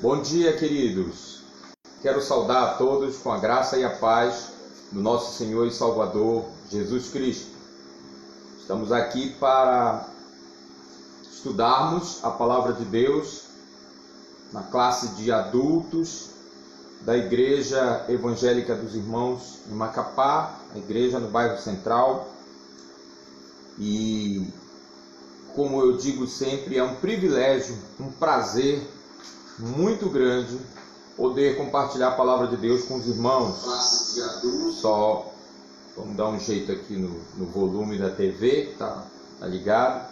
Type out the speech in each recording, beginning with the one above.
Bom dia, queridos. Quero saudar a todos com a graça e a paz do nosso Senhor e Salvador Jesus Cristo. Estamos aqui para estudarmos a Palavra de Deus na classe de adultos da Igreja Evangélica dos Irmãos em Macapá, a igreja no bairro Central. E, como eu digo sempre, é um privilégio, um prazer muito grande poder compartilhar a Palavra de Deus com os irmãos. Só vamos dar um jeito aqui no volume da TV, tá ligado?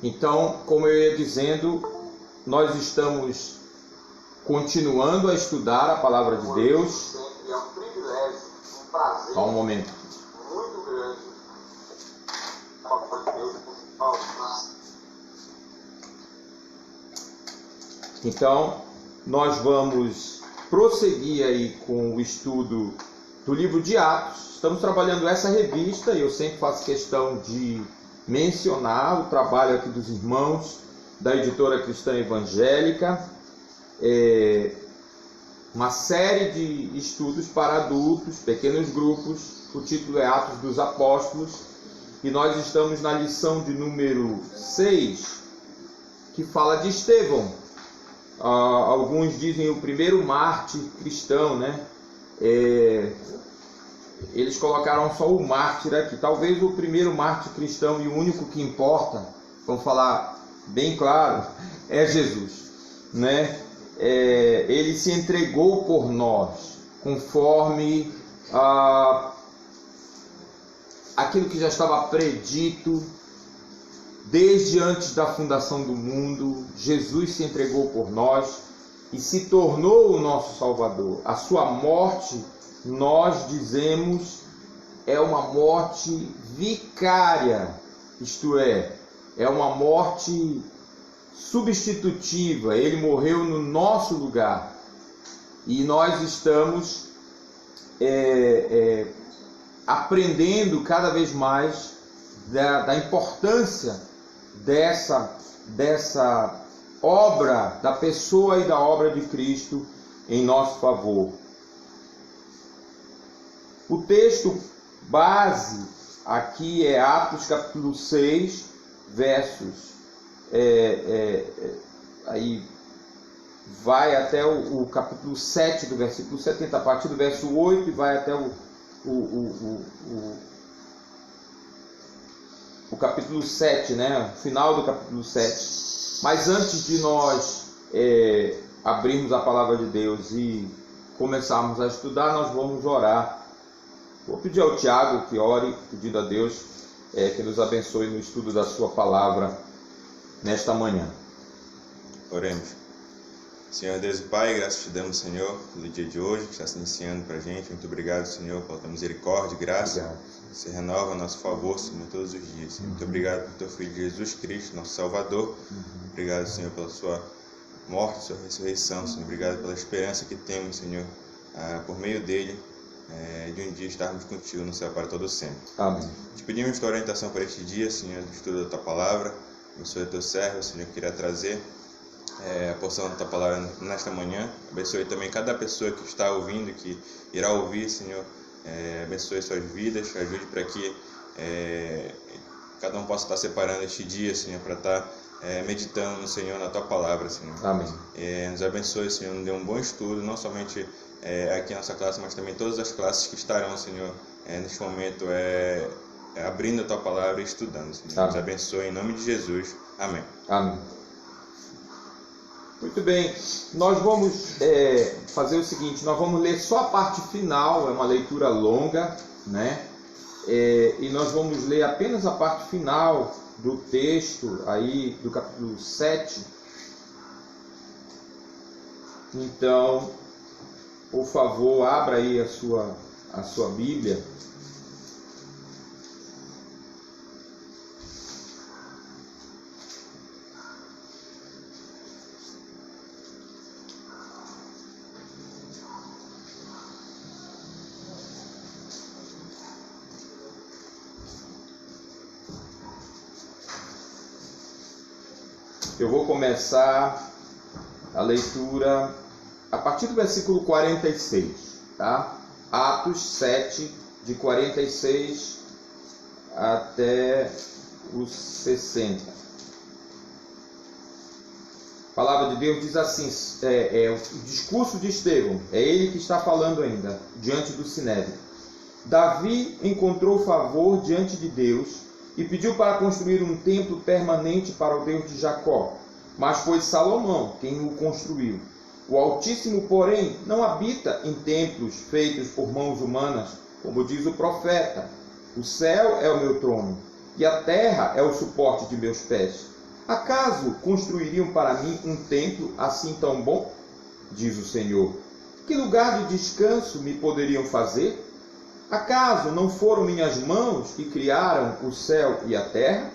Então, como eu ia dizendo, nós estamos continuando a estudar a Palavra de Deus. É um privilégio, um prazer. Só um momento. Muito grande. A Palavra de Deus. Então, nós vamos prosseguir aí com o estudo do livro de Atos. Estamos trabalhando essa revista e eu sempre faço questão de mencionar o trabalho aqui dos irmãos da editora cristã evangélica. Uma série de estudos para adultos, pequenos grupos. O título é Atos dos Apóstolos e nós estamos na lição de número 6, que fala de Estevão. Alguns dizem o primeiro mártir cristão, né? Eles colocaram só o mártir aqui. Talvez o primeiro mártir cristão e o único que importa, vamos falar bem claro, é Jesus, né? Ele se entregou por nós, conforme aquilo que já estava predito desde antes da fundação do mundo. Jesus se entregou por nós e se tornou o nosso Salvador. A sua morte, nós dizemos, é uma morte vicária, isto é uma morte substitutiva. Ele morreu no nosso lugar e nós estamos aprendendo cada vez mais da importância dessa obra, da pessoa e da obra de Cristo em nosso favor. O texto base aqui é Atos capítulo 6, versos aí vai até o capítulo 7 do versículo 70, a partir do verso 8 e vai até o capítulo 7, né? Final do capítulo 7. Mas antes de nós abrirmos a palavra de Deus e começarmos a estudar, nós vamos orar. Vou pedir ao Tiago que ore, pedindo a Deus que nos abençoe no estudo da sua palavra nesta manhã. Oremos. Senhor Deus e Pai, graças te damos, Senhor, pelo dia de hoje que está se iniciando para a gente. Muito obrigado, Senhor, pela tua misericórdia e graça. Obrigado. Você renova a nosso favor, Senhor, todos os dias. Senhor. Muito obrigado por teu Filho Jesus Cristo, nosso Salvador. Obrigado, Senhor, pela sua morte, sua ressurreição. Senhor. Obrigado pela esperança que temos, Senhor, por meio dele, de um dia estarmos contigo no céu para todo sempre. Amém. Te pedimos tua orientação para este dia, Senhor, do estudo da tua palavra. Abençoe teu servo, Senhor, que irá trazer a porção da tua palavra nesta manhã. Abençoe também cada pessoa que está ouvindo, que irá ouvir, Senhor. Abençoe suas vidas, ajude para que cada um possa estar separando este dia, Senhor, para estar meditando no Senhor, na tua palavra, Senhor. Amém. Nos abençoe, Senhor, nos dê um bom estudo, não somente aqui na nossa classe, mas também todas as classes que estarão, Senhor, neste momento abrindo a tua palavra e estudando, Senhor. Amém. Nos abençoe em nome de Jesus. Amém. Amém. Muito bem, nós vamos fazer o seguinte, nós vamos ler só a parte final, é uma leitura longa, né? E nós vamos ler apenas a parte final do texto, aí do capítulo 7. Então, por favor, abra aí a sua Bíblia. Eu vou começar a leitura a partir do versículo 46, tá? Atos 7, de 46 até os 60. A palavra de Deus diz assim, o discurso de Estevão, é ele que está falando ainda, diante do Sinédrio. Davi encontrou favor diante de Deus e pediu para construir um templo permanente para o Deus de Jacó, mas foi Salomão quem o construiu. O Altíssimo, porém, não habita em templos feitos por mãos humanas, como diz o profeta. O céu é o meu trono, e a terra é o suporte de meus pés. Acaso construiriam para mim um templo assim tão bom? Diz o Senhor. Que lugar de descanso me poderiam fazer? Acaso não foram minhas mãos que criaram o céu e a terra?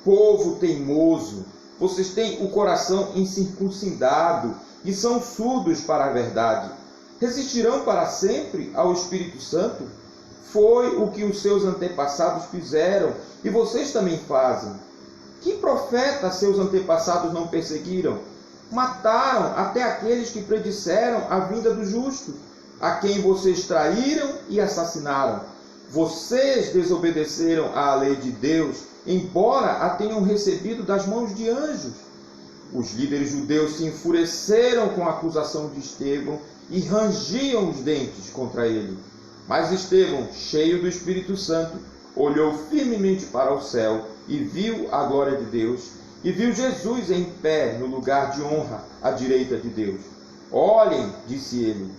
Povo teimoso, vocês têm o coração incircuncidado e são surdos para a verdade. Resistirão para sempre ao Espírito Santo? Foi o que os seus antepassados fizeram e vocês também fazem. Que profeta seus antepassados não perseguiram? Mataram até aqueles que predisseram a vinda do justo, a quem vocês traíram e assassinaram. Vocês desobedeceram à lei de Deus, embora a tenham recebido das mãos de anjos. Os líderes judeus se enfureceram com a acusação de Estevão e rangiam os dentes contra ele. Mas Estevão, cheio do Espírito Santo, olhou firmemente para o céu e viu a glória de Deus, e viu Jesus em pé no lugar de honra à direita de Deus. Olhem, disse ele,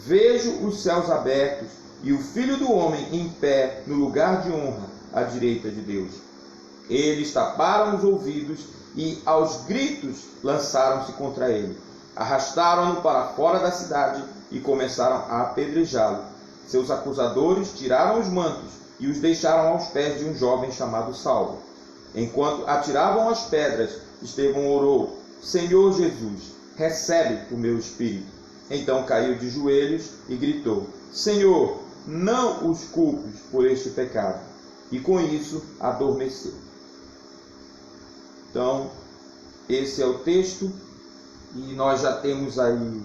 vejo os céus abertos e o Filho do Homem em pé no lugar de honra à direita de Deus. Eles taparam os ouvidos e aos gritos lançaram-se contra ele. Arrastaram-no para fora da cidade e começaram a apedrejá-lo. Seus acusadores tiraram os mantos e os deixaram aos pés de um jovem chamado Saulo. Enquanto atiravam as pedras, Estevão orou: Senhor Jesus, recebe o meu espírito. Então caiu de joelhos e gritou: Senhor, não os culpes por este pecado. E com isso adormeceu. Então, esse é o texto, e nós já temos aí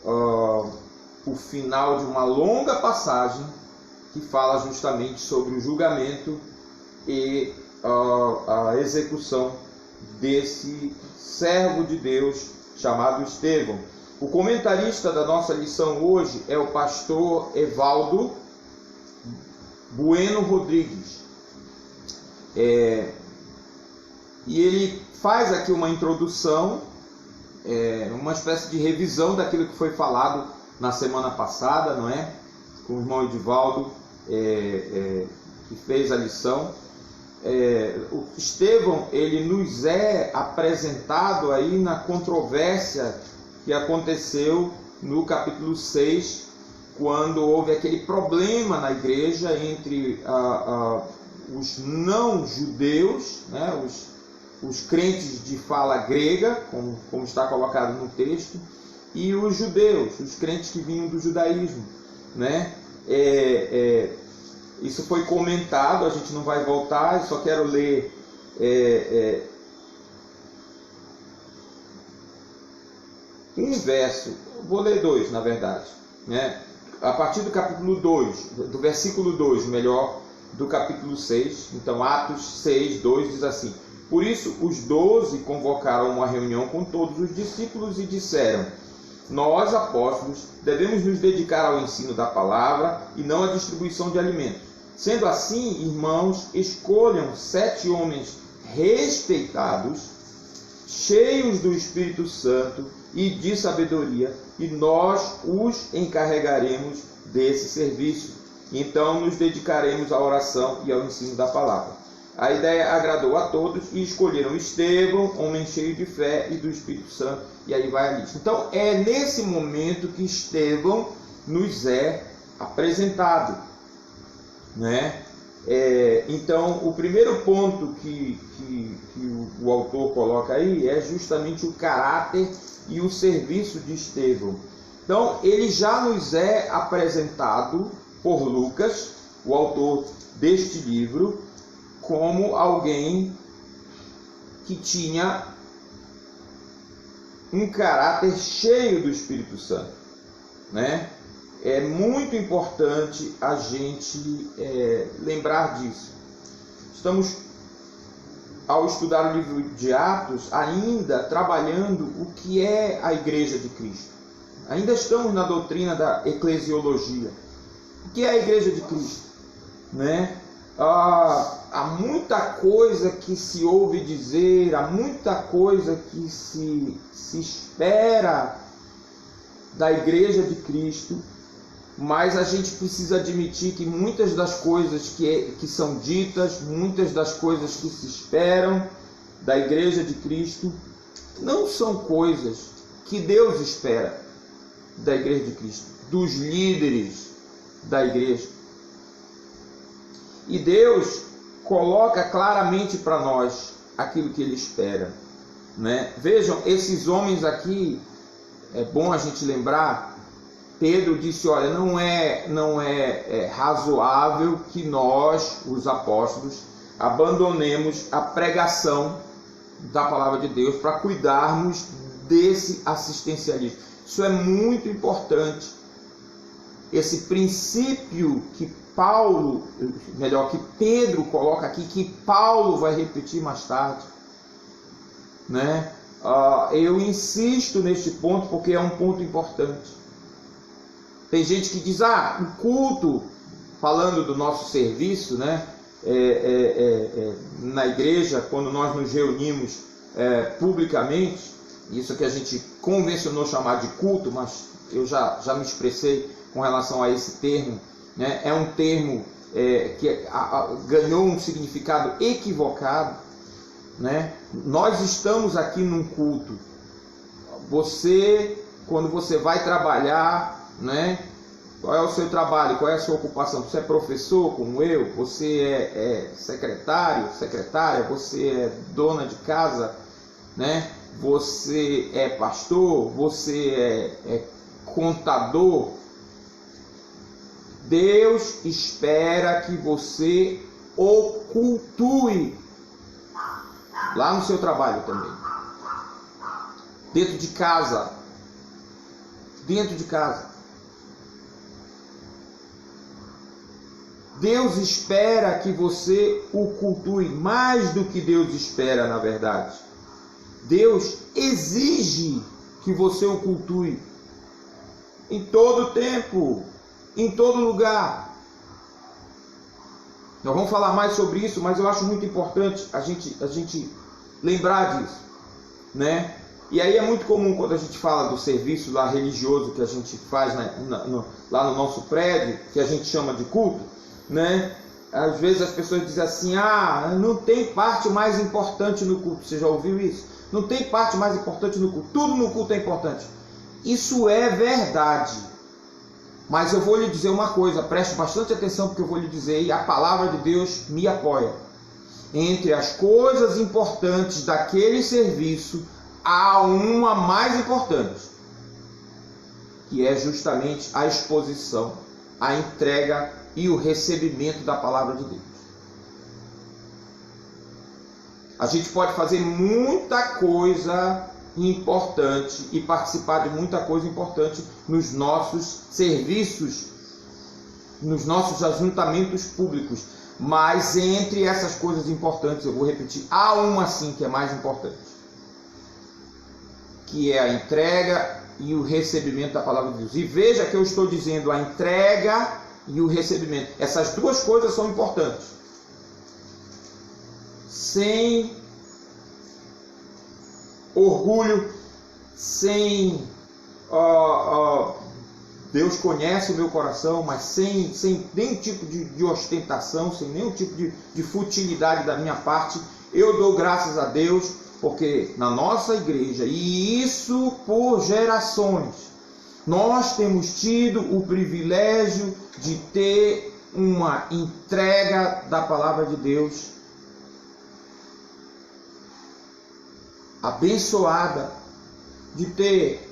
o final de uma longa passagem que fala justamente sobre o julgamento e a execução desse servo de Deus chamado Estevão. O comentarista da nossa lição hoje é o pastor Evaldo Bueno Rodrigues. E ele faz aqui uma introdução, uma espécie de revisão daquilo que foi falado na semana passada, não é? Com o irmão Edivaldo, que fez a lição. O Estevão, ele nos é apresentado aí na controvérsia que aconteceu no capítulo 6, quando houve aquele problema na igreja entre os não-judeus, né, os crentes de fala grega, como está colocado no texto, e os judeus, os crentes que vinham do judaísmo, né? Isso foi comentado, a gente não vai voltar, eu só quero ler um verso, vou ler dois, na verdade, né? A partir do capítulo 2, do versículo 2, melhor, do capítulo 6, então Atos 6, 2 diz assim: Por isso os 12 convocaram uma reunião com todos os discípulos e disseram: Nós, apóstolos, devemos nos dedicar ao ensino da palavra e não à distribuição de alimentos. Sendo assim, irmãos, escolham 7 homens respeitados, cheios do Espírito Santo e de sabedoria, e nós os encarregaremos desse serviço. Então nos dedicaremos à oração e ao ensino da palavra. A ideia agradou a todos e escolheram Estevão, homem cheio de fé e do Espírito Santo, e aí vai a lista. Então é nesse momento que Estevão nos é apresentado, né? Então o primeiro ponto que o autor coloca aí é justamente o caráter e o serviço de Estevão. Então ele já nos é apresentado por Lucas, o autor deste livro, como alguém que tinha um caráter cheio do Espírito Santo, né? É muito importante a gente lembrar disso. Estamos, ao estudar o livro de Atos, ainda trabalhando o que é a Igreja de Cristo. Ainda estamos na doutrina da eclesiologia. O que é a Igreja de Cristo? Né? Há muita coisa que se ouve dizer, há muita coisa que se espera da Igreja de Cristo, mas a gente precisa admitir que muitas das coisas que são ditas, muitas das coisas que se esperam da Igreja de Cristo, não são coisas que Deus espera da Igreja de Cristo, dos líderes da Igreja. E Deus coloca claramente para nós aquilo que Ele espera, né? Vejam, esses homens aqui, é bom a gente lembrar, Pedro disse, olha, não é razoável que nós, os apóstolos, abandonemos a pregação da palavra de Deus para cuidarmos desse assistencialismo. Isso é muito importante. Esse princípio que Pedro coloca aqui, que Paulo vai repetir mais tarde, né? Eu insisto neste ponto porque é um ponto importante. Tem gente que diz, o culto, falando do nosso serviço, né? Na igreja, quando nós nos reunimos publicamente, isso que a gente convencionou chamar de culto, mas eu já me expressei com relação a esse termo, né? É um termo que ganhou um significado equivocado, né? Nós estamos aqui num culto. Você, quando você vai trabalhar, né? Qual é o seu trabalho? Qual é a sua ocupação? Você é professor como eu? Você é secretária? Você é dona de casa? Né? Você é pastor? Você é contador? Deus espera que você o cultue lá no seu trabalho também, dentro de casa. Deus espera que você o cultue, mais do que Deus espera, na verdade. Deus exige que você o cultue em todo tempo, em todo lugar. Nós vamos falar mais sobre isso, mas eu acho muito importante a gente lembrar disso, né? E aí é muito comum quando a gente fala do serviço lá religioso que a gente faz lá no nosso prédio, que a gente chama de culto, né? Às vezes as pessoas dizem assim, não tem parte mais importante no culto. Você já ouviu isso? Não tem parte mais importante no culto. Tudo no culto é importante. Isso é verdade. Mas eu vou lhe dizer uma coisa, preste bastante atenção porque eu vou lhe dizer, e a palavra de Deus me apoia. Entre as coisas importantes daquele serviço, há uma mais importante, que é justamente a exposição, a entrega e o recebimento da palavra de Deus. A gente pode fazer muita coisa importante e participar de muita coisa importante nos nossos serviços, nos nossos ajuntamentos públicos, mas entre essas coisas importantes, eu vou repetir, há uma sim que é mais importante, que é a entrega e o recebimento da palavra de Deus. E veja que eu estou dizendo a entrega e o recebimento. Essas duas coisas são importantes. Sem orgulho, sem Deus conhece o meu coração, mas sem nenhum tipo de ostentação, sem nenhum tipo de futilidade da minha parte, eu dou graças a Deus, porque na nossa igreja, e isso por gerações, nós temos tido o privilégio de ter uma entrega da palavra de Deus abençoada, de ter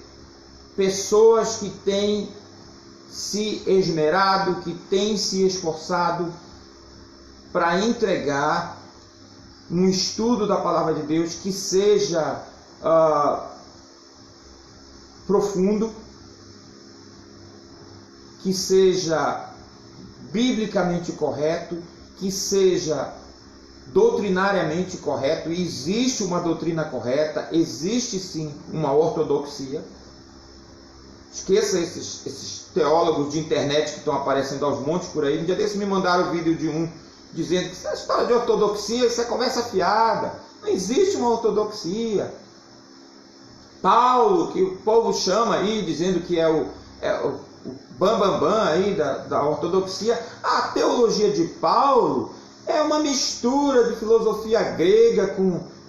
pessoas que têm se esmerado, que têm se esforçado para entregar um estudo da palavra de Deus que seja profundo, que seja biblicamente correto, que seja doutrinariamente correto. E existe uma doutrina correta, existe sim uma ortodoxia. Esqueça esses teólogos de internet que estão aparecendo aos montes por aí. Um dia desse me mandaram o vídeo de um dizendo que essa história de ortodoxia, isso é conversa fiada. Não existe uma ortodoxia. Paulo, que o povo chama aí, dizendo que é o bambambam aí da ortodoxia, a teologia de Paulo é uma mistura de filosofia grega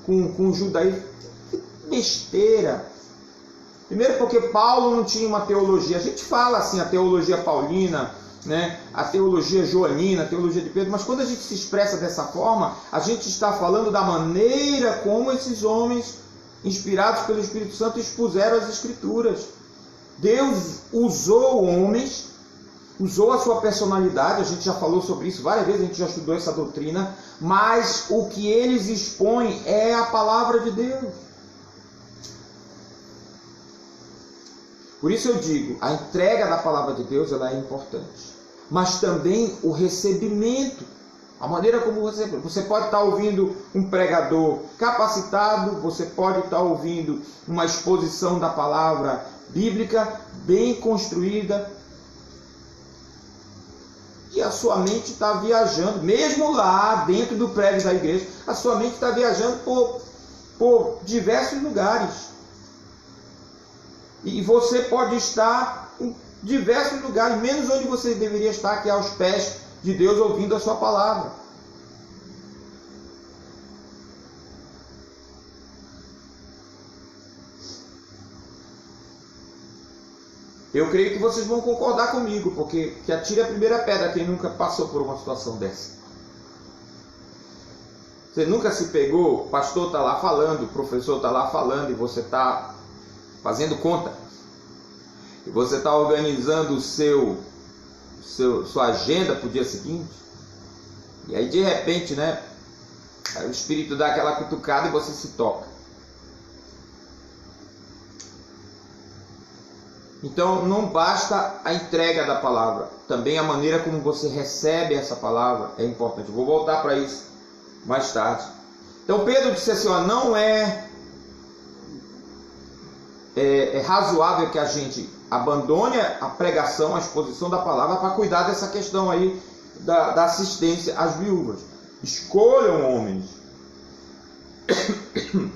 com judaísmo. Que besteira! Primeiro porque Paulo não tinha uma teologia. A gente fala assim, a teologia paulina, né? A teologia joanina, a teologia de Pedro, mas quando a gente se expressa dessa forma, a gente está falando da maneira como esses homens, inspirados pelo Espírito Santo, expuseram as Escrituras. Deus usou homens, usou a sua personalidade, a gente já falou sobre isso várias vezes, a gente já estudou essa doutrina, mas o que eles expõem é a palavra de Deus. Por isso eu digo, a entrega da palavra de Deus ela é importante, mas também o recebimento, a maneira como você pode estar ouvindo um pregador capacitado, você pode estar ouvindo uma exposição da palavra bíblica bem construída, e a sua mente está viajando, mesmo lá dentro do prédio da igreja, a sua mente está viajando por diversos lugares. E você pode estar em diversos lugares, menos onde você deveria estar, que é aos pés de Deus, ouvindo a sua palavra. Eu creio que vocês vão concordar comigo, porque que atire a primeira pedra quem nunca passou por uma situação dessa. Você nunca se pegou, o pastor está lá falando, o professor está lá falando, e você está fazendo conta, e você está organizando sua agenda para o dia seguinte, e aí de repente, né, o Espírito dá aquela cutucada e você se toca. Então não basta a entrega da palavra, também a maneira como você recebe essa palavra é importante. Eu vou voltar para isso mais tarde. Então Pedro disse assim, ó, não é razoável que a gente abandone a pregação, a exposição da palavra para cuidar dessa questão aí da assistência às viúvas. Escolham homens.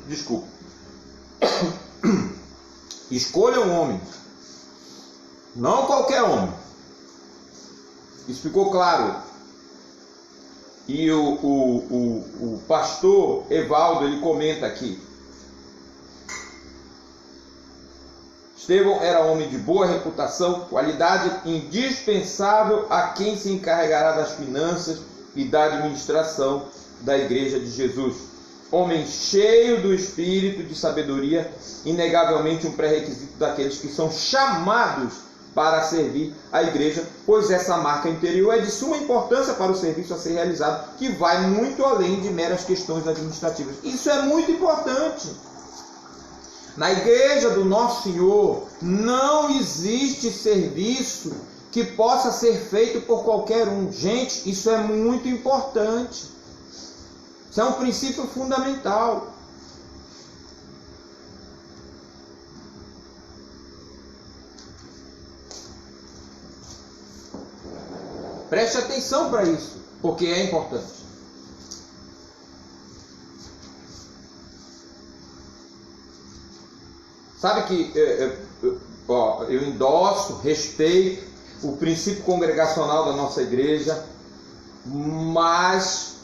Desculpa. Escolham homens. Não qualquer homem. Isso ficou claro. E o pastor Evaldo, ele comenta aqui. Estevão era homem de boa reputação, qualidade indispensável a quem se encarregará das finanças e da administração da igreja de Jesus. Homem cheio do espírito de sabedoria, inegavelmente um pré-requisito daqueles que são chamados para servir a igreja, pois essa marca interior é de suma importância para o serviço a ser realizado, que vai muito além de meras questões administrativas. Isso é muito importante. Na igreja do Nosso Senhor não existe serviço que possa ser feito por qualquer um. Gente, isso é muito importante. Isso é um princípio fundamental. Preste atenção para isso, porque é importante. Sabe que eu endosso, respeito o princípio congregacional da nossa igreja, mas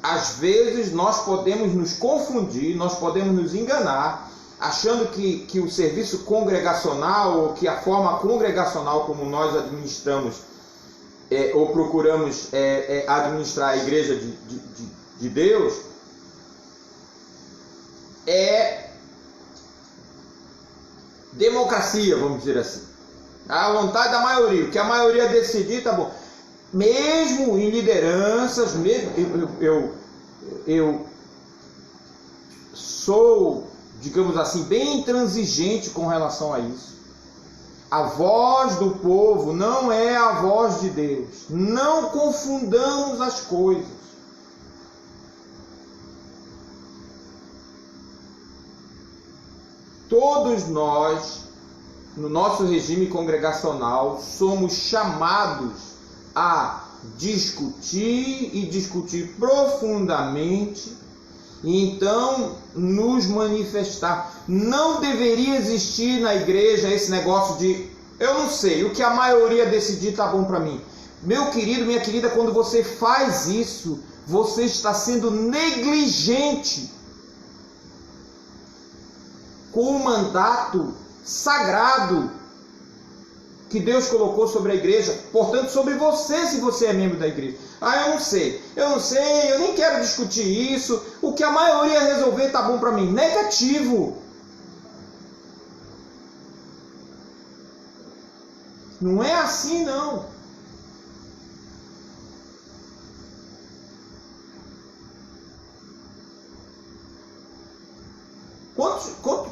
às vezes nós podemos nos confundir, nós podemos nos enganar, achando que o serviço congregacional, ou que a forma congregacional como nós administramos ou procuramos administrar a igreja de Deus, é democracia, vamos dizer assim. A vontade da maioria, o que a maioria decidir, tá bom. Mesmo em lideranças, mesmo eu sou digamos assim, bem intransigente com relação a isso. A voz do povo não é a voz de Deus. Não confundamos as coisas. Todos nós, no nosso regime congregacional, somos chamados a discutir e discutir profundamente e então nos manifestar. Não deveria existir na igreja esse negócio de eu não sei, o que a maioria decidir está bom para mim. Meu querido, minha querida, quando você faz isso, você está sendo negligente com o mandato sagrado que Deus colocou sobre a igreja, portanto sobre você, se você é membro da igreja. Eu não sei, eu nem quero discutir isso, o que a maioria resolver está bom para mim. Negativo. Não é assim não.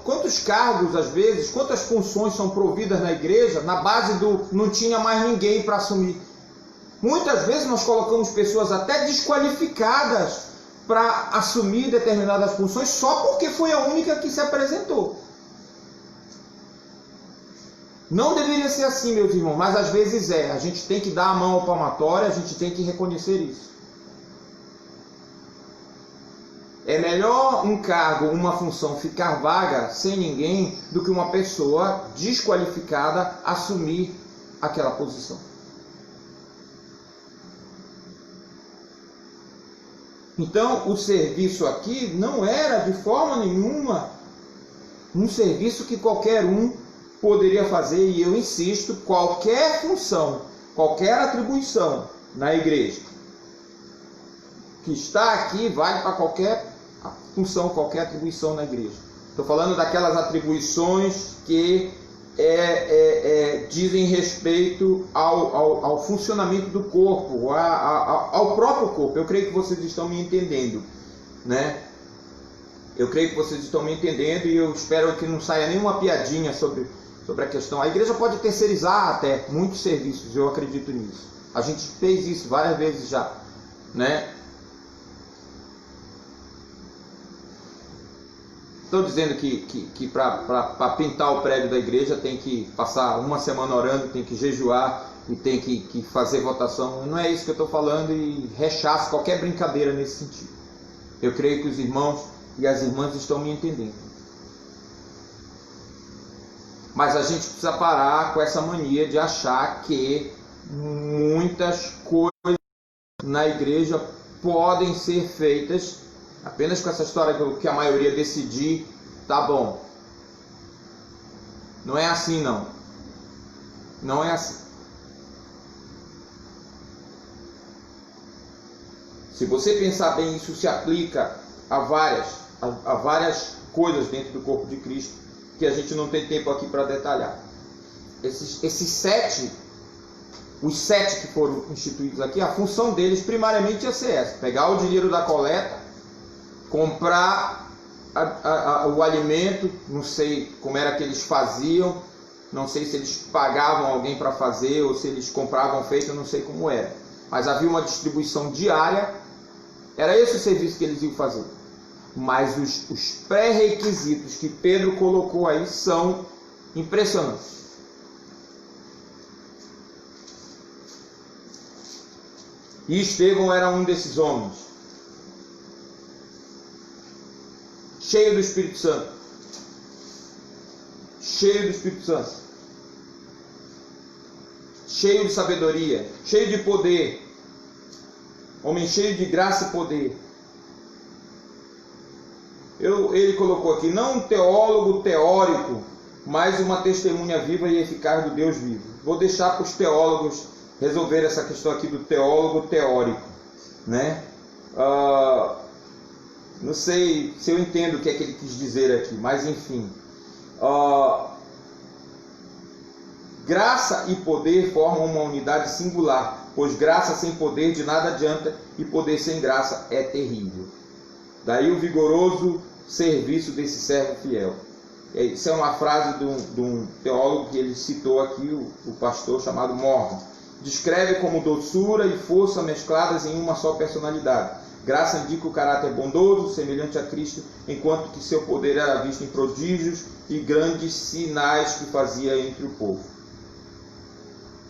Quantos cargos, às vezes, quantas funções são providas na igreja na base do não tinha mais ninguém para assumir? Muitas vezes nós colocamos pessoas até desqualificadas para assumir determinadas funções só porque foi a única que se apresentou. Não deveria ser assim, meus irmãos, mas às vezes é. A gente tem que dar a mão ao palmatório, a gente tem que reconhecer isso. É melhor um cargo, uma função ficar vaga sem ninguém do que uma pessoa desqualificada assumir aquela posição. Então, o serviço aqui não era de forma nenhuma um serviço que qualquer um poderia fazer, e eu insisto, qualquer função, qualquer atribuição na igreja que está aqui vale para qualquer função, qualquer atribuição na igreja. Estou falando daquelas atribuições que dizem respeito ao funcionamento do corpo, ao próprio corpo. Eu creio que vocês estão me entendendo, né? Eu creio que vocês estão me entendendo e eu espero que não saia nenhuma piadinha sobre a questão. A igreja pode terceirizar até muitos serviços, eu acredito nisso. A gente fez isso várias vezes já, né? Estou dizendo que para pintar o prédio da igreja tem que passar uma semana orando, tem que jejuar e tem que fazer votação. Não é isso que eu estou falando e rechaço qualquer brincadeira nesse sentido. Eu creio que os irmãos e as irmãs estão me entendendo. Mas a gente precisa parar com essa mania de achar que muitas coisas na igreja podem ser feitas apenas com essa história que a maioria decidir, tá bom. Não é assim não. Não é assim. Se você pensar bem, isso se aplica a várias coisas dentro do corpo de Cristo, que a gente não tem tempo aqui para detalhar. Esses 7, os 7 que foram instituídos aqui, a função deles primariamente ia ser essa: pegar o dinheiro da coleta, comprar o alimento, não sei como era que eles faziam, não sei se eles pagavam alguém para fazer ou se eles compravam feito, eu não sei como era. Mas havia uma distribuição diária, era esse o serviço que eles iam fazer. Mas os pré-requisitos que Pedro colocou aí são impressionantes. E Estevão era um desses homens, cheio do Espírito Santo. Cheio do Espírito Santo. Cheio de sabedoria. Cheio de poder. Homem cheio de graça e poder. Ele colocou aqui, não um teólogo teórico, mas uma testemunha viva e eficaz do Deus vivo. Vou deixar para os teólogos resolver essa questão aqui do teólogo teórico, né? Não sei se eu entendo o que é que ele quis dizer aqui, mas enfim. Graça e poder formam uma unidade singular, pois graça sem poder de nada adianta e poder sem graça é terrível. Daí o vigoroso serviço desse servo fiel. Isso é uma frase de um teólogo que ele citou aqui, o pastor chamado Morgan. Descreve como doçura e força mescladas em uma só personalidade. Graça indica o caráter bondoso, semelhante a Cristo, enquanto que seu poder era visto em prodígios e grandes sinais que fazia entre o povo.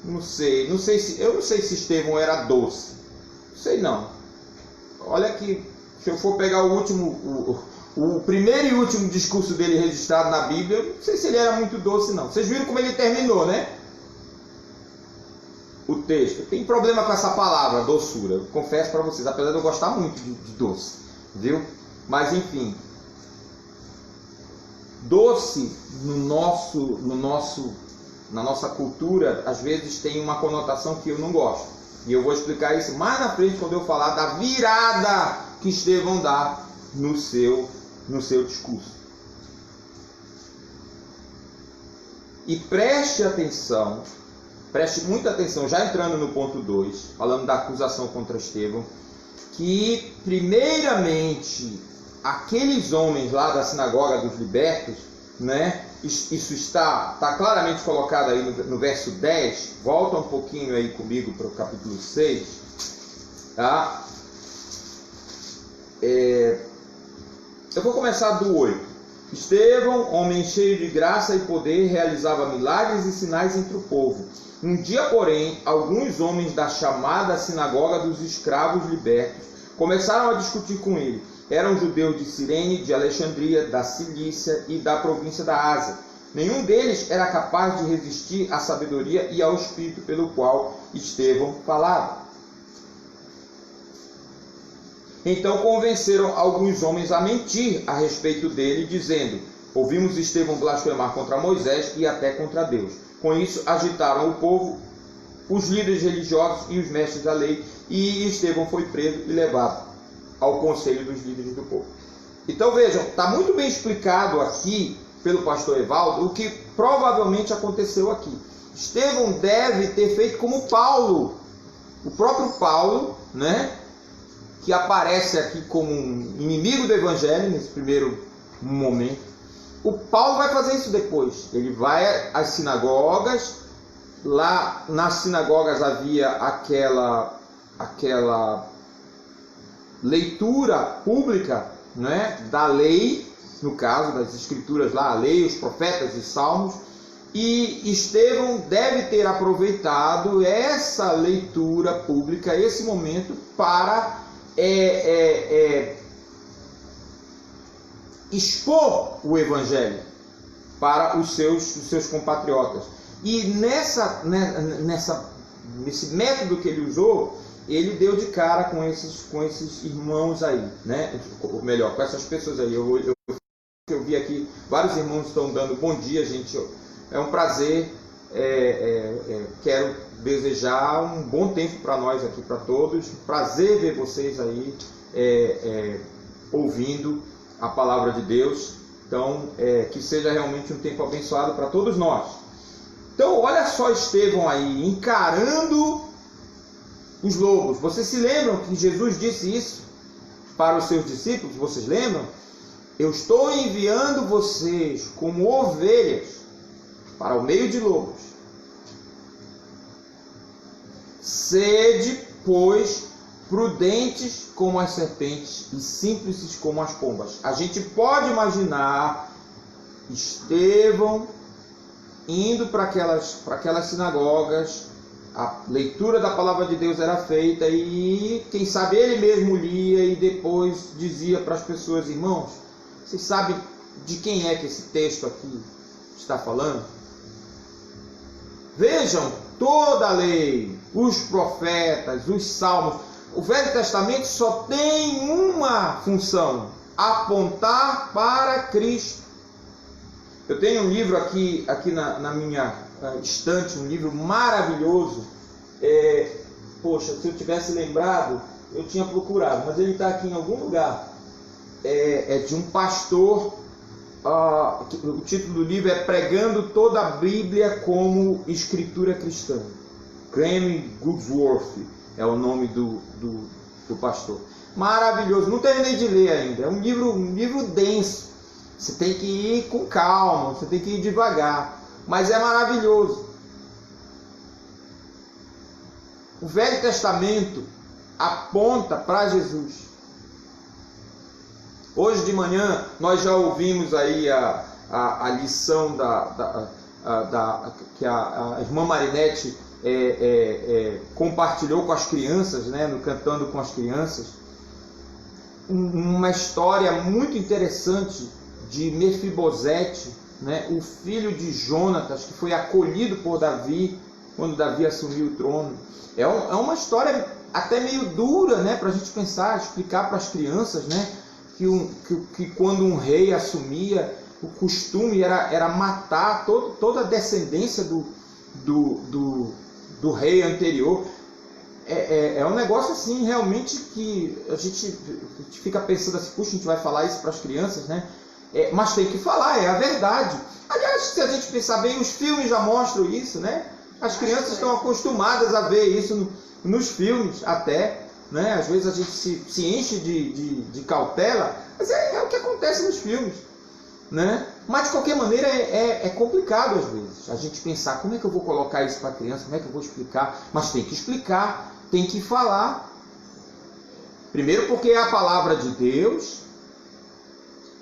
Eu não sei se Estevão era doce. Não sei não. Olha que, se eu for pegar o primeiro e último discurso dele registrado na Bíblia, eu não sei se ele era muito doce não. Vocês viram como ele terminou, né? O texto. Tem problema com essa palavra, doçura. Eu confesso para vocês, apesar de eu gostar muito de doce, viu? Mas enfim, doce na nossa cultura, às vezes tem uma conotação que eu não gosto. E eu vou explicar isso mais na frente quando eu falar da virada que Estevão dá no seu discurso. E preste muita atenção, já entrando no ponto 2, falando da acusação contra Estevão, que primeiramente aqueles homens lá da sinagoga dos libertos, né, isso está claramente colocado aí no verso 10, volta um pouquinho aí comigo para o capítulo 6, tá? Eu vou começar do 8. Estevão, homem cheio de graça e poder, realizava milagres e sinais entre o povo. Um dia, porém, alguns homens da chamada sinagoga dos escravos libertos começaram a discutir com ele. Eram judeus de Cirene, de Alexandria, da Cilícia e da província da Ásia. Nenhum deles era capaz de resistir à sabedoria e ao espírito pelo qual Estevão falava. Então convenceram alguns homens a mentir a respeito dele, dizendo: ouvimos Estevão blasfemar contra Moisés e até contra Deus. Com isso agitaram o povo, os líderes religiosos e os mestres da lei, e Estevão foi preso e levado ao conselho dos líderes do povo. Então vejam, está muito bem explicado aqui pelo pastor Evaldo o que provavelmente aconteceu aqui. Estevão deve ter feito como Paulo, o próprio Paulo, né, que aparece aqui como um inimigo do evangelho nesse primeiro momento. O Paulo vai fazer isso depois. Ele vai às sinagogas. Lá nas sinagogas havia aquela leitura pública, né, da lei, no caso das escrituras lá, a lei, os profetas e salmos. E Estevão deve ter aproveitado essa leitura pública, esse momento, para expor o evangelho para os seus compatriotas. E nesse método que ele usou, ele deu de cara com esses irmãos aí, né? Ou melhor, com essas pessoas aí. Eu vi aqui, vários irmãos estão dando bom dia, gente. É um prazer. Quero desejar um bom tempo para nós aqui, para todos. Prazer ver vocês aí ouvindo a palavra de Deus. Então, que seja realmente um tempo abençoado para todos nós. Então, olha só Estevão aí, encarando os lobos. Vocês se lembram que Jesus disse isso para os seus discípulos? Vocês lembram? Eu estou enviando vocês como ovelhas para o meio de lobos. Sede, pois, prudentes como as serpentes e simples como as pombas. A gente pode imaginar Estevão indo para aquelas sinagogas, a leitura da palavra de Deus era feita e, quem sabe, ele mesmo lia e depois dizia para as pessoas: irmãos, vocês sabem de quem é que esse texto aqui está falando? Vejam, toda a lei, os profetas, os salmos, o Velho Testamento só tem uma função: apontar para Cristo. Eu tenho um livro aqui na minha estante, um livro maravilhoso. Poxa, se eu tivesse lembrado, eu tinha procurado, mas ele está aqui em algum lugar. É de um pastor. O título do livro é Pregando Toda a Bíblia como Escritura Cristã. Graham Goodsworth é o nome do pastor. Maravilhoso. Não terminei de ler ainda. É um livro denso. Você tem que ir com calma, você tem que ir devagar. Mas é maravilhoso. O Velho Testamento aponta para Jesus. Hoje de manhã nós já ouvimos aí a lição que a irmã Marinete compartilhou com as crianças, né, no Cantando com as Crianças. Uma história muito interessante de Mefibosete, né, o filho de Jonatas, que foi acolhido por Davi quando Davi assumiu o trono. É uma história até meio dura, né, para a gente pensar, explicar para as crianças, né, que quando um rei assumia, o costume era matar toda a descendência do rei anterior. É um negócio assim, realmente, que a gente fica pensando assim, puxa, a gente vai falar isso para as crianças, né? Mas tem que falar, é a verdade. Aliás, se a gente pensar bem, os filmes já mostram isso, né? As crianças estão acostumadas a ver isso nos filmes até, né? Às vezes a gente se enche de cautela, mas é o que acontece nos filmes, né? Mas de qualquer maneira é complicado às vezes a gente pensar como é que eu vou colocar isso para a criança, como é que eu vou explicar. Mas tem que explicar, tem que falar. Primeiro porque é a palavra de Deus,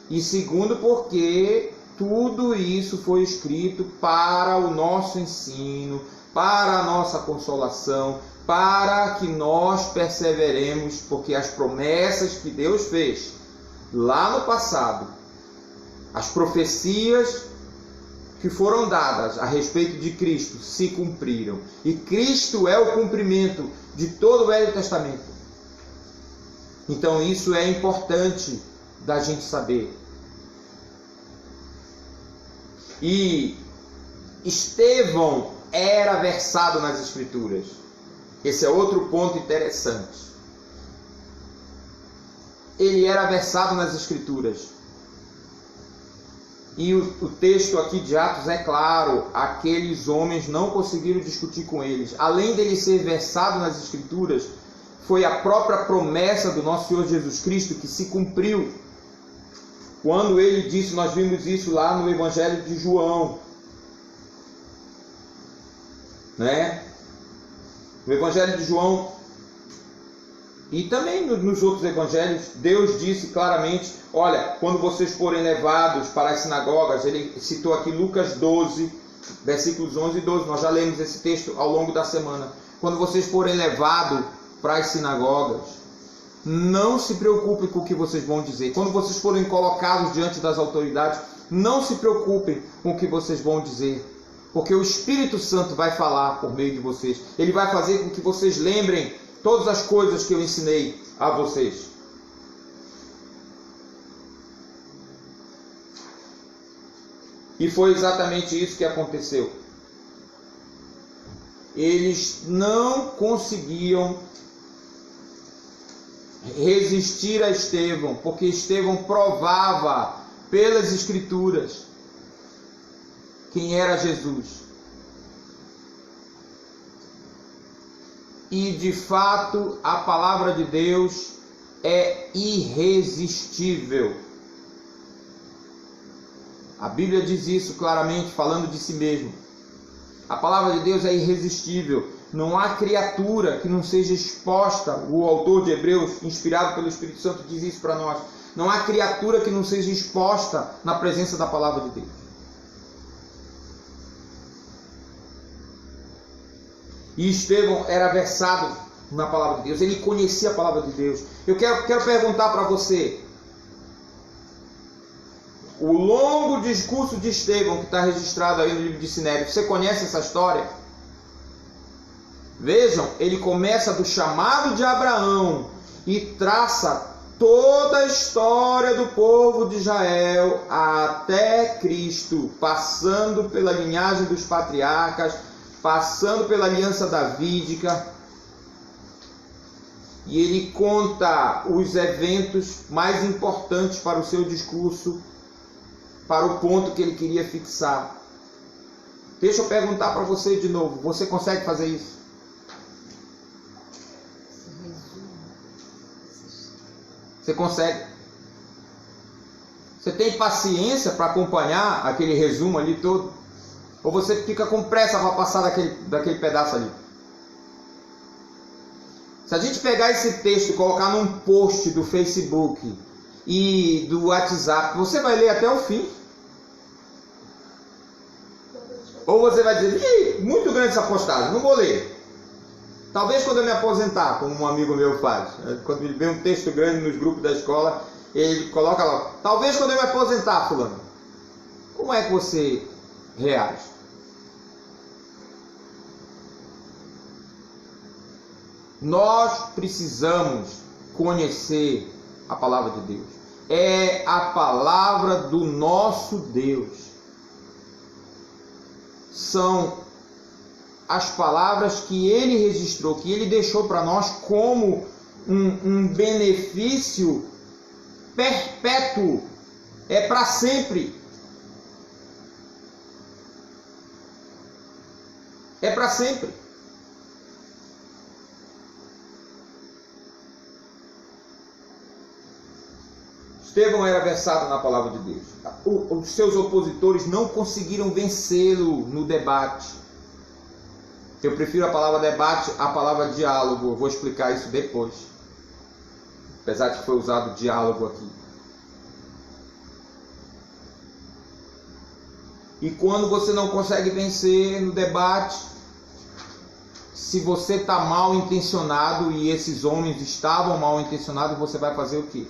e segundo porque tudo isso foi escrito para o nosso ensino, para a nossa consolação, para que nós perseveremos, porque as promessas que Deus fez lá no passado, as profecias que foram dadas a respeito de Cristo se cumpriram. E Cristo é o cumprimento de todo o Velho Testamento. Então isso é importante da gente saber. E Estevão era versado nas Escrituras. Esse é outro ponto interessante. Ele era versado nas Escrituras. E o texto aqui de Atos é claro, aqueles homens não conseguiram discutir com eles. Além dele ser versado nas Escrituras, foi a própria promessa do nosso Senhor Jesus Cristo que se cumpriu. Quando ele disse, nós vimos isso lá no Evangelho de João, né? No Evangelho de João e também nos outros evangelhos, Deus disse claramente, olha, quando vocês forem levados para as sinagogas, ele citou aqui Lucas 12, versículos 11 e 12, nós já lemos esse texto ao longo da semana. Quando vocês forem levados para as sinagogas, não se preocupem com o que vocês vão dizer. Quando vocês forem colocados diante das autoridades, não se preocupem com o que vocês vão dizer, porque o Espírito Santo vai falar por meio de vocês. Ele vai fazer com que vocês lembrem todas as coisas que eu ensinei a vocês. E foi exatamente isso que aconteceu. Eles não conseguiam resistir a Estevão, porque Estevão provava pelas Escrituras quem era Jesus. E de fato a palavra de Deus é irresistível. A Bíblia diz isso claramente, falando de si mesmo. A palavra de Deus é irresistível. Não há criatura que não seja exposta. O autor de Hebreus, inspirado pelo Espírito Santo, diz isso para nós. Não há criatura que não seja exposta na presença da palavra de Deus. E Estevão era versado na palavra de Deus. Ele conhecia a palavra de Deus. Eu quero perguntar para você. O longo discurso de Estevão, que está registrado aí no livro de Sinédrio, você conhece essa história? Vejam, ele começa do chamado de Abraão e traça toda a história do povo de Israel até Cristo, passando pela linhagem dos patriarcas, passando pela aliança davídica. E ele conta os eventos mais importantes para o seu discurso, para o ponto que ele queria fixar. Deixa eu perguntar para você de novo, você consegue fazer isso? Você consegue? Você tem paciência para acompanhar aquele resumo ali todo? Ou você fica com pressa para passar daquele pedaço ali? Se a gente pegar esse texto e colocar num post do Facebook e do WhatsApp, você vai ler até o fim? Ou você vai dizer, ih, muito grande essa postagem, não vou ler. Talvez quando eu me aposentar, como um amigo meu faz, quando ele vê um texto grande nos grupos da escola, ele coloca lá, talvez quando eu me aposentar, fulano. Como é que você reage? Nós precisamos conhecer a palavra de Deus. É a palavra do nosso Deus. São as palavras que Ele registrou, que Ele deixou para nós como um benefício perpétuo. É para sempre. É para sempre. Estevão era versado na palavra de Deus. Os seus opositores não conseguiram vencê-lo no debate. Eu prefiro a palavra debate à palavra diálogo. Eu vou explicar isso depois. Apesar de que foi usado diálogo aqui. E quando você não consegue vencer no debate, se você está mal intencionado e esses homens estavam mal intencionados, você vai fazer o quê?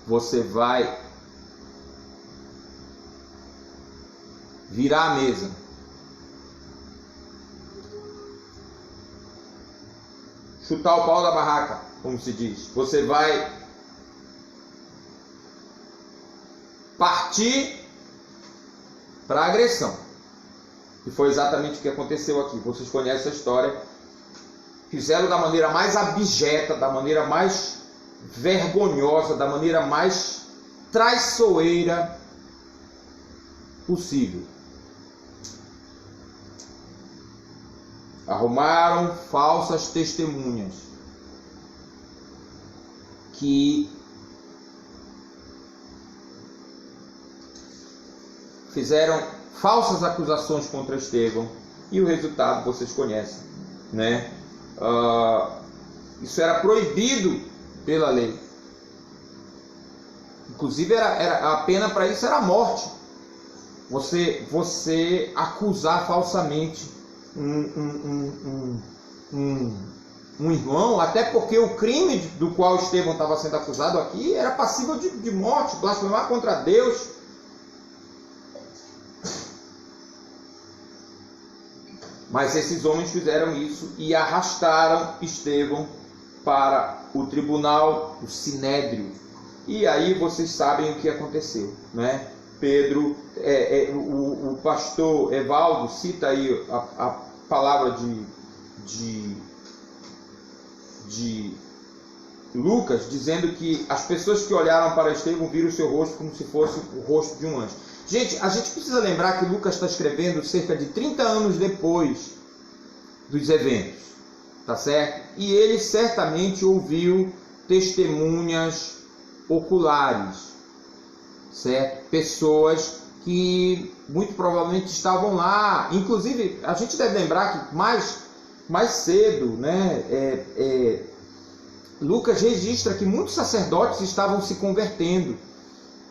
Você vai virar a mesa. Chutar o pau da barraca, como se diz. Você vai partir para a agressão. E foi exatamente o que aconteceu aqui. Vocês conhecem a história. Fizeram da maneira mais abjeta, da maneira mais vergonhosa, da maneira mais traiçoeira possível. Arrumaram falsas testemunhas que fizeram falsas acusações contra Estevão, e o resultado vocês conhecem, né? Isso era proibido pela lei. Inclusive a pena para isso era a morte. Você acusar falsamente um irmão, até porque o crime do qual Estevão estava sendo acusado aqui era passível de morte, blasfemar contra Deus. Mas esses homens fizeram isso e arrastaram Estevão para o tribunal, o sinédrio. E aí vocês sabem o que aconteceu, né? Pedro, o pastor Evaldo cita aí a palavra de Lucas, dizendo que as pessoas que olharam para Estevão viram o seu rosto como se fosse o rosto de um anjo. Gente, a gente precisa lembrar que Lucas está escrevendo cerca de 30 anos depois dos eventos, tá certo? E ele certamente ouviu testemunhas oculares, certo? Pessoas que muito provavelmente estavam lá. Inclusive, a gente deve lembrar que mais cedo, né, Lucas registra que muitos sacerdotes estavam se convertendo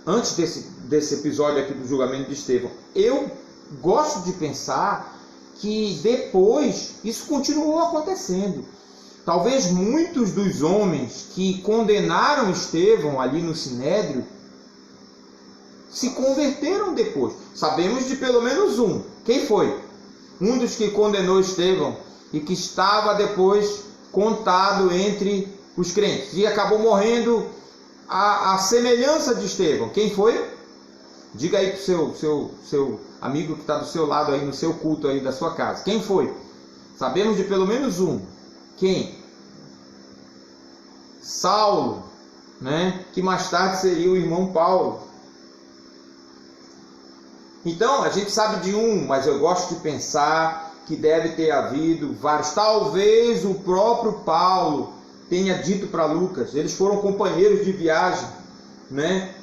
antes desse episódio aqui do julgamento de Estevão. Eu gosto de pensar que depois isso continuou acontecendo. Talvez muitos dos homens que condenaram Estevão ali no sinédrio se converteram depois. Sabemos de pelo menos um. Quem foi? Um dos que condenou Estevão e que estava depois contado entre os crentes e acabou morrendo a semelhança de Estevão. Quem foi? Diga aí para o seu amigo que está do seu lado aí no seu culto aí da sua casa. Quem foi? Sabemos de pelo menos um. Quem? Saulo, né? Que mais tarde seria o irmão Paulo. Então, a gente sabe de um, mas eu gosto de pensar que deve ter havido vários. Talvez o próprio Paulo tenha dito para Lucas. Eles foram companheiros de viagem, né?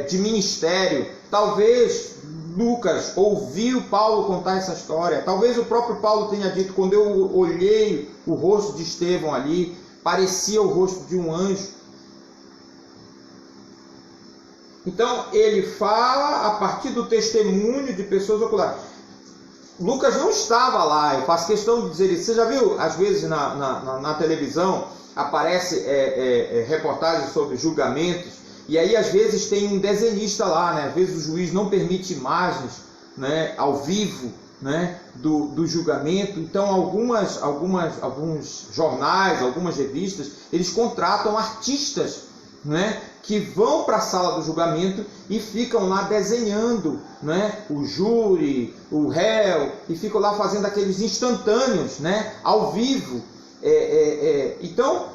De ministério. Talvez Lucas ouviu Paulo contar essa história. Talvez o próprio Paulo tenha dito: quando eu olhei o rosto de Estevão ali, parecia o rosto de um anjo. Então ele fala a partir do testemunho de pessoas oculares. Lucas não estava lá. Eu faço questão de dizer isso. Você já viu, às vezes na televisão aparece reportagens sobre julgamentos, e aí às vezes tem um desenhista lá, né? Às vezes o juiz não permite imagens, né, ao vivo, né, do julgamento. Então alguns jornais, algumas revistas, eles contratam artistas, né, que vão para a sala do julgamento e ficam lá desenhando, né, o júri, o réu, e ficam lá fazendo aqueles instantâneos, né, ao vivo. Então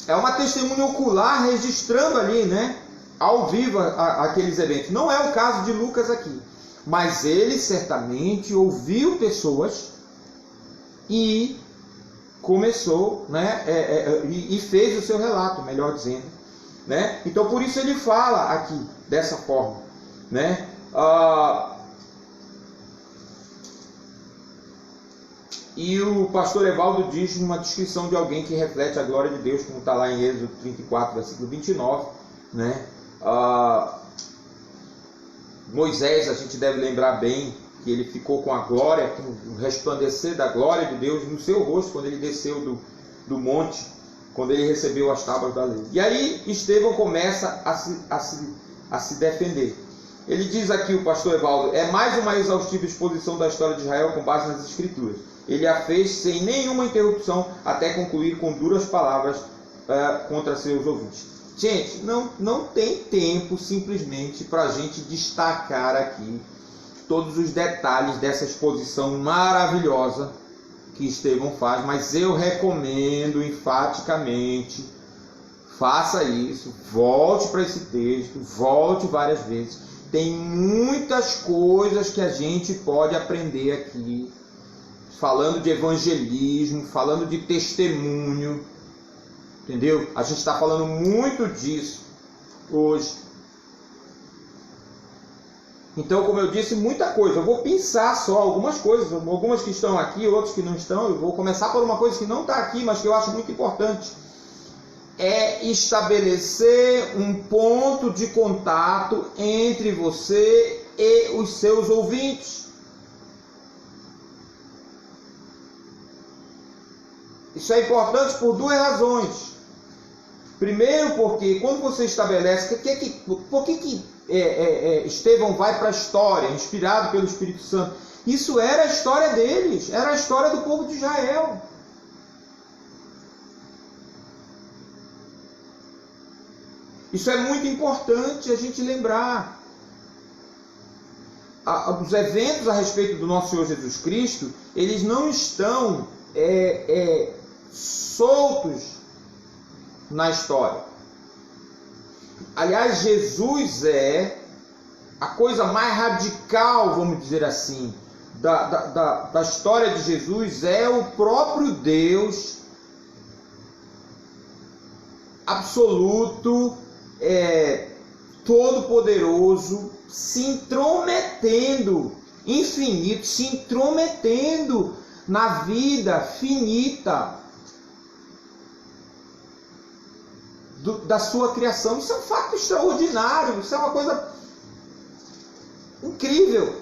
é uma testemunha ocular registrando ali, né, ao vivo aqueles eventos. Não é o caso de Lucas aqui, mas ele certamente ouviu pessoas e começou, né, e fez o seu relato, melhor dizendo, né? Então por isso ele fala aqui dessa forma, né? E o pastor Evaldo diz numa descrição de alguém que reflete a glória de Deus, como está lá em Êxodo 34, versículo 29, né? Moisés, a gente deve lembrar bem que ele ficou com a glória, com o resplandecer da glória de Deus no seu rosto quando ele desceu do monte, quando ele recebeu as tábuas da lei. E aí Estevão começa a se defender. Ele diz aqui, o pastor Evaldo, é mais uma exaustiva exposição da história de Israel com base nas Escrituras. Ele a fez sem nenhuma interrupção até concluir com duras palavras contra seus ouvintes. Gente, não tem tempo simplesmente para a gente destacar aqui todos os detalhes dessa exposição maravilhosa que Estevão faz, mas eu recomendo enfaticamente, faça isso, volte para esse texto, volte várias vezes. Tem muitas coisas que a gente pode aprender aqui, falando de evangelismo, falando de testemunho, entendeu? A gente está falando muito disso hoje. Então, como eu disse, muita coisa. Eu vou pensar só algumas coisas, algumas que estão aqui, outras que não estão. Eu vou começar por uma coisa que não está aqui, mas que eu acho muito importante. É estabelecer um ponto de contato entre você e os seus ouvintes. Isso é importante por duas razões. Primeiro, porque quando você estabelece... Por que Estevão vai para a história, inspirado pelo Espírito Santo? Isso era a história deles, era a história do povo de Israel. Isso é muito importante a gente lembrar. Os eventos a respeito do nosso Senhor Jesus Cristo, eles não estão soltos na história. Aliás, Jesus é a coisa mais radical, vamos dizer assim, da história de Jesus. É o próprio Deus absoluto, todo-poderoso, se intrometendo, infinito, se intrometendo na vida finita da sua criação. Isso é um fato extraordinário, isso é uma coisa incrível.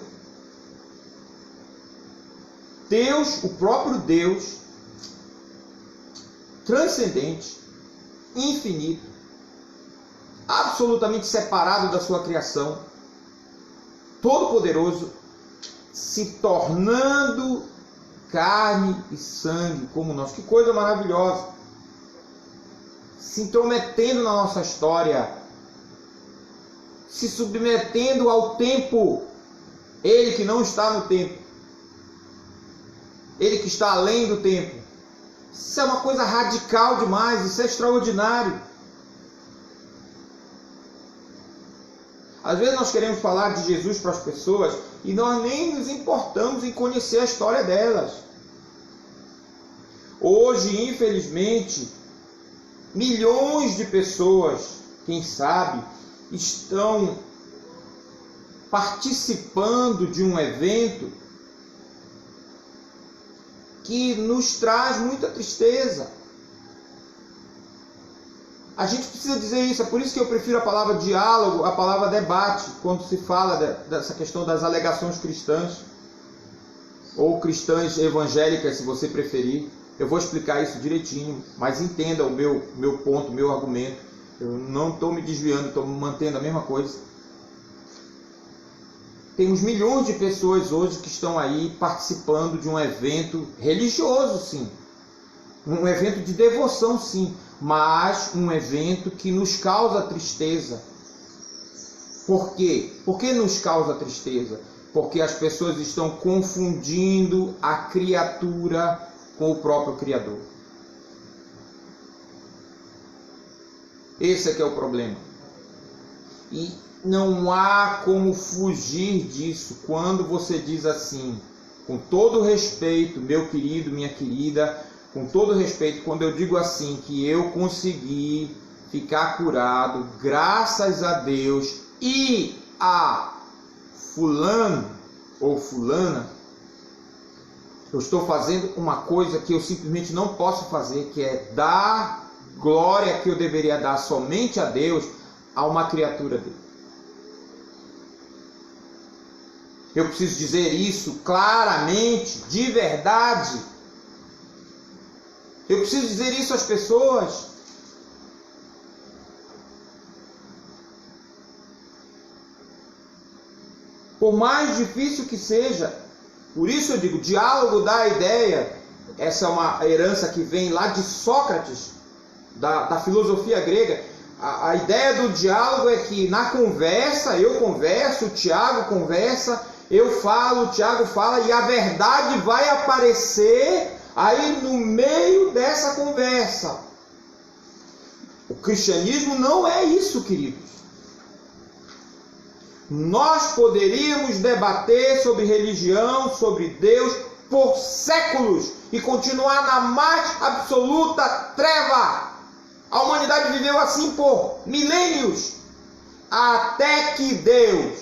Deus, o próprio Deus, transcendente, infinito, absolutamente separado da sua criação, todo-poderoso, se tornando carne e sangue como nós. Que coisa maravilhosa! Se intrometendo na nossa história, se submetendo ao tempo. Ele que não está no tempo, ele que está além do tempo. Isso é uma coisa radical demais, isso é extraordinário. Às vezes nós queremos falar de Jesus para as pessoas e nós nem nos importamos em conhecer a história delas. Hoje hoje, infelizmente, milhões de pessoas, quem sabe, estão participando de um evento que nos traz muita tristeza. A gente precisa dizer isso, é por isso que eu prefiro a palavra diálogo, a palavra debate, quando se fala dessa questão das alegações cristãs, ou cristãs evangélicas, se você preferir. Eu vou explicar isso direitinho, mas entenda o meu ponto, o meu argumento. Eu não estou me desviando, estou mantendo a mesma coisa. Temos milhões de pessoas hoje que estão aí participando de um evento religioso, sim. Um evento de devoção, sim. Mas um evento que nos causa tristeza. Por quê? Por que nos causa tristeza? Porque as pessoas estão confundindo a criatura com o próprio Criador. Esse é que é o problema. E não há como fugir disso quando você diz assim, com todo respeito, meu querido, minha querida, com todo respeito, quando eu digo assim, que eu consegui ficar curado, graças a Deus, e a fulano ou fulana, eu estou fazendo uma coisa que eu simplesmente não posso fazer, que é dar glória que eu deveria dar somente a Deus, a uma criatura dele. Eu preciso dizer isso claramente, de verdade. Eu preciso dizer isso às pessoas. Por mais difícil que seja, por isso eu digo, diálogo dá ideia. Essa é uma herança que vem lá de Sócrates, da filosofia grega. A ideia do diálogo é que na conversa, eu converso, o Tiago conversa, eu falo, o Tiago fala, e a verdade vai aparecer aí no meio dessa conversa. O cristianismo não é isso, queridos. Nós poderíamos debater sobre religião, sobre Deus, por séculos e continuar na mais absoluta treva. A humanidade viveu assim por milênios, até que Deus,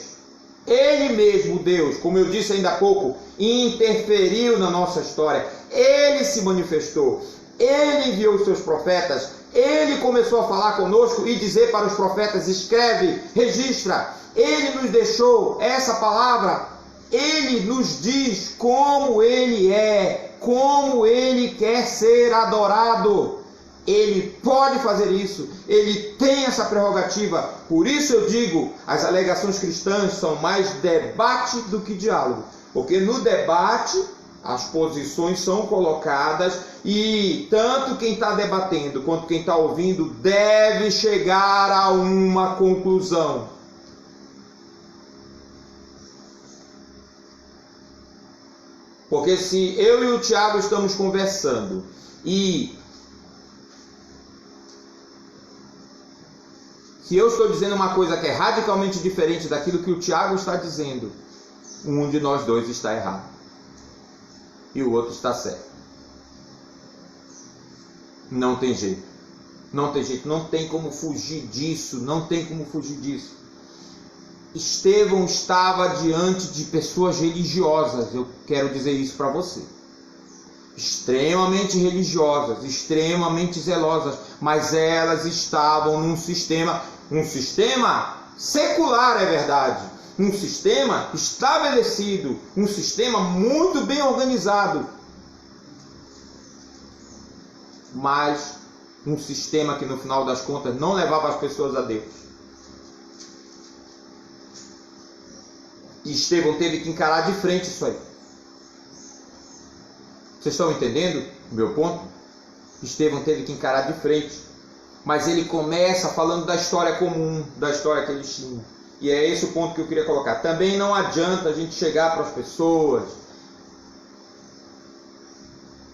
Ele mesmo, Deus, como eu disse ainda há pouco, interferiu na nossa história. Ele se manifestou, Ele enviou os seus profetas, Ele começou a falar conosco e dizer para os profetas, escreve, registra. Ele nos deixou essa palavra, Ele nos diz como Ele é, como Ele quer ser adorado. Ele pode fazer isso, Ele tem essa prerrogativa. Por isso eu digo, as alegações cristãs são mais debate do que diálogo. Porque no debate as posições são colocadas e tanto quem está debatendo quanto quem está ouvindo deve chegar a uma conclusão. Porque se eu e o Tiago estamos conversando e se eu estou dizendo uma coisa que é radicalmente diferente daquilo que o Tiago está dizendo, um de nós dois está errado e o outro está certo. Não tem jeito. Não tem jeito. Não tem como fugir disso. Não tem como fugir disso. Estevão estava diante de pessoas religiosas. Eu quero dizer isso para você. Extremamente religiosas, extremamente zelosas, mas elas estavam num sistema, um sistema secular, é verdade, um sistema estabelecido, um sistema muito bem organizado, mas um sistema que no final das contas não levava as pessoas a Deus. E Estevão teve que encarar de frente isso aí. Vocês estão entendendo o meu ponto? Estevão teve que encarar de frente. Mas ele começa falando da história comum, da história que eles tinham. E é esse o ponto que eu queria colocar. Também não adianta a gente chegar para as pessoas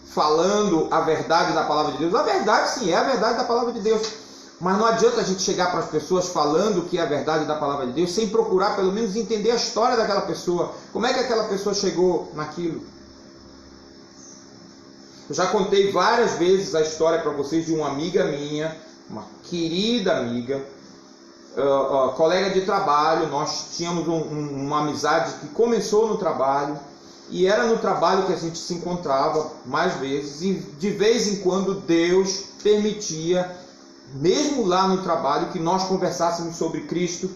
falando a verdade da palavra de Deus. A verdade sim, é a verdade da palavra de Deus. Mas não adianta a gente chegar para as pessoas falando que é a verdade da palavra de Deus sem procurar pelo menos entender a história daquela pessoa. Como é que aquela pessoa chegou naquilo? Eu já contei várias vezes a história para vocês de uma amiga minha, uma querida amiga, colega de trabalho. Nós tínhamos uma amizade que começou no trabalho, e era no trabalho que a gente se encontrava mais vezes, e de vez em quando Deus permitia, mesmo lá no trabalho, que nós conversássemos sobre Cristo,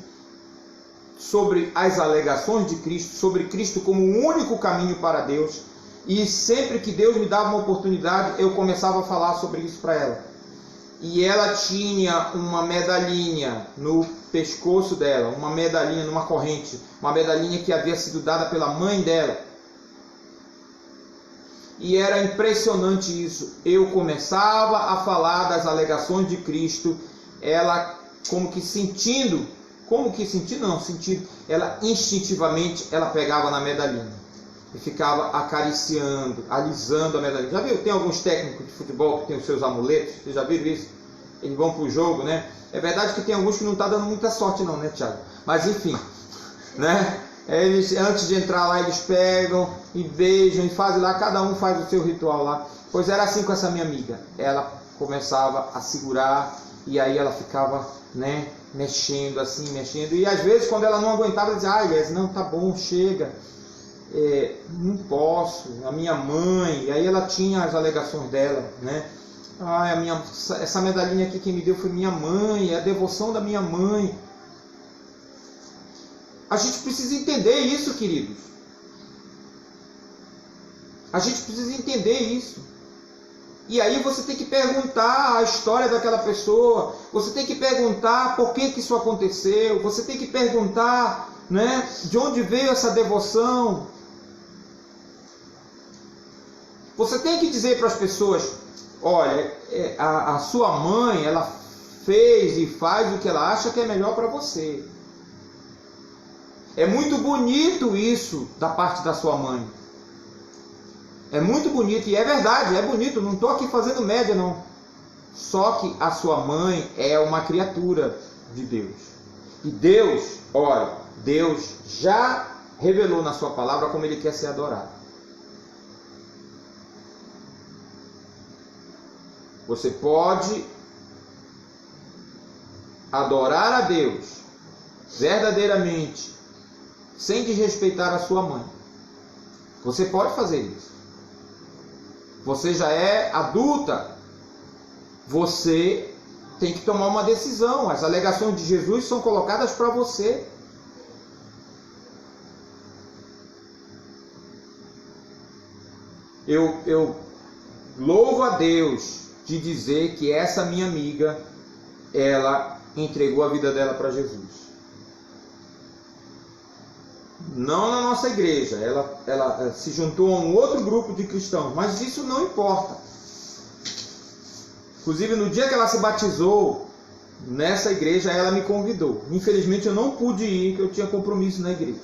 sobre as alegações de Cristo, sobre Cristo como o único caminho para Deus. E sempre que Deus me dava uma oportunidade, eu começava a falar sobre isso para ela. E ela tinha uma medalhinha no pescoço dela, uma medalhinha numa corrente, uma medalhinha que havia sido dada pela mãe dela. E era impressionante isso. Eu começava a falar das alegações de Cristo, ela sentindo, ela instintivamente, ela pegava na medalhinha e ficava acariciando, alisando a medalhinha. Já viu? Tem alguns técnicos de futebol que tem os seus amuletos, vocês já viram isso? Eles vão para o jogo, né? É verdade que tem alguns que não estão dando muita sorte não, né, Thiago? Mas enfim, né? Eles, antes de entrar lá, eles pegam e beijam e fazem lá, cada um faz o seu ritual lá. Pois era assim com essa minha amiga. Ela começava a segurar e aí ela ficava, né, mexendo assim, mexendo. E às vezes quando ela não aguentava, ela dizia: "Ai, não, tá bom, chega. Não posso, a minha mãe." E aí ela tinha as alegações dela, né? Essa medalhinha aqui quem me deu foi minha mãe, é a devoção da minha mãe. A gente precisa entender isso, queridos. A gente precisa entender isso. E aí você tem que perguntar a história daquela pessoa. Você tem que perguntar por que isso aconteceu. Você tem que perguntar, né, de onde veio essa devoção. Você tem que dizer para as pessoas: olha, a sua mãe, ela fez e faz o que ela acha que é melhor para você. É muito bonito isso da parte da sua mãe. É muito bonito, e é verdade, é bonito, não estou aqui fazendo média não. Só que a sua mãe é uma criatura de Deus. E Deus, olha, Deus já revelou na sua palavra como Ele quer ser adorado. Você pode adorar a Deus verdadeiramente, sem desrespeitar a sua mãe. Você pode fazer isso. Você já é adulta. Você tem que tomar uma decisão. As alegações de Jesus são colocadas para você. Eu louvo a Deus de dizer que essa minha amiga, ela entregou a vida dela para Jesus. Não na nossa igreja, ela se juntou a um outro grupo de cristãos, mas isso não importa. Inclusive, no dia que ela se batizou nessa igreja, ela me convidou. Infelizmente eu não pude ir, porque eu tinha compromisso na igreja.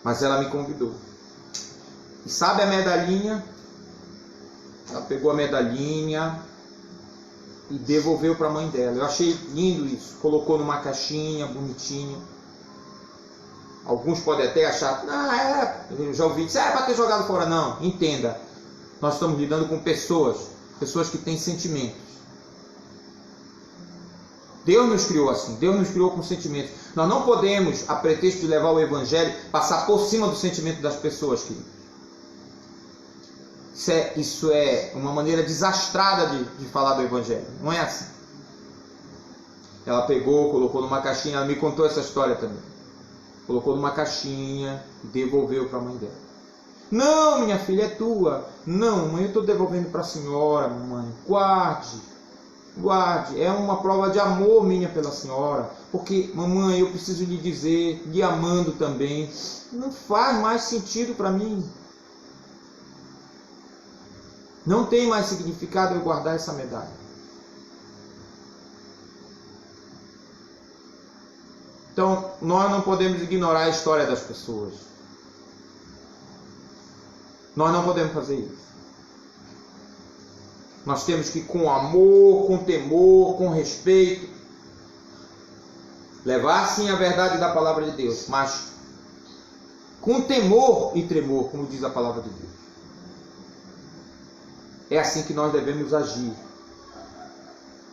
Mas ela me convidou. E sabe a medalhinha? Ela pegou a medalhinha e devolveu para a mãe dela. Eu achei lindo isso. Colocou numa caixinha, bonitinho. Alguns podem até achar, eu já ouvi dizer, para ter jogado fora. Não, entenda. Nós estamos lidando com pessoas que têm sentimentos. Deus nos criou assim, Deus nos criou com sentimentos. Nós não podemos, a pretexto de levar o Evangelho, passar por cima do sentimento das pessoas, querido. Isso é uma maneira desastrada de falar do Evangelho. Não é assim. Ela pegou, colocou numa caixinha, ela me contou essa história também. Colocou numa caixinha e devolveu para a mãe dela. Não, minha filha, é tua. Não, mãe, eu estou devolvendo para a senhora, mamãe. Guarde. É uma prova de amor minha pela senhora. Porque, mamãe, eu preciso lhe dizer, lhe amando também, não faz mais sentido para mim. Não tem mais significado eu guardar essa medalha. Então, nós não podemos ignorar a história das pessoas. Nós não podemos fazer isso. Nós temos que, com amor, com temor, com respeito, levar sim a verdade da palavra de Deus, mas com temor e tremor, como diz a palavra de Deus. é assim que nós devemos agir.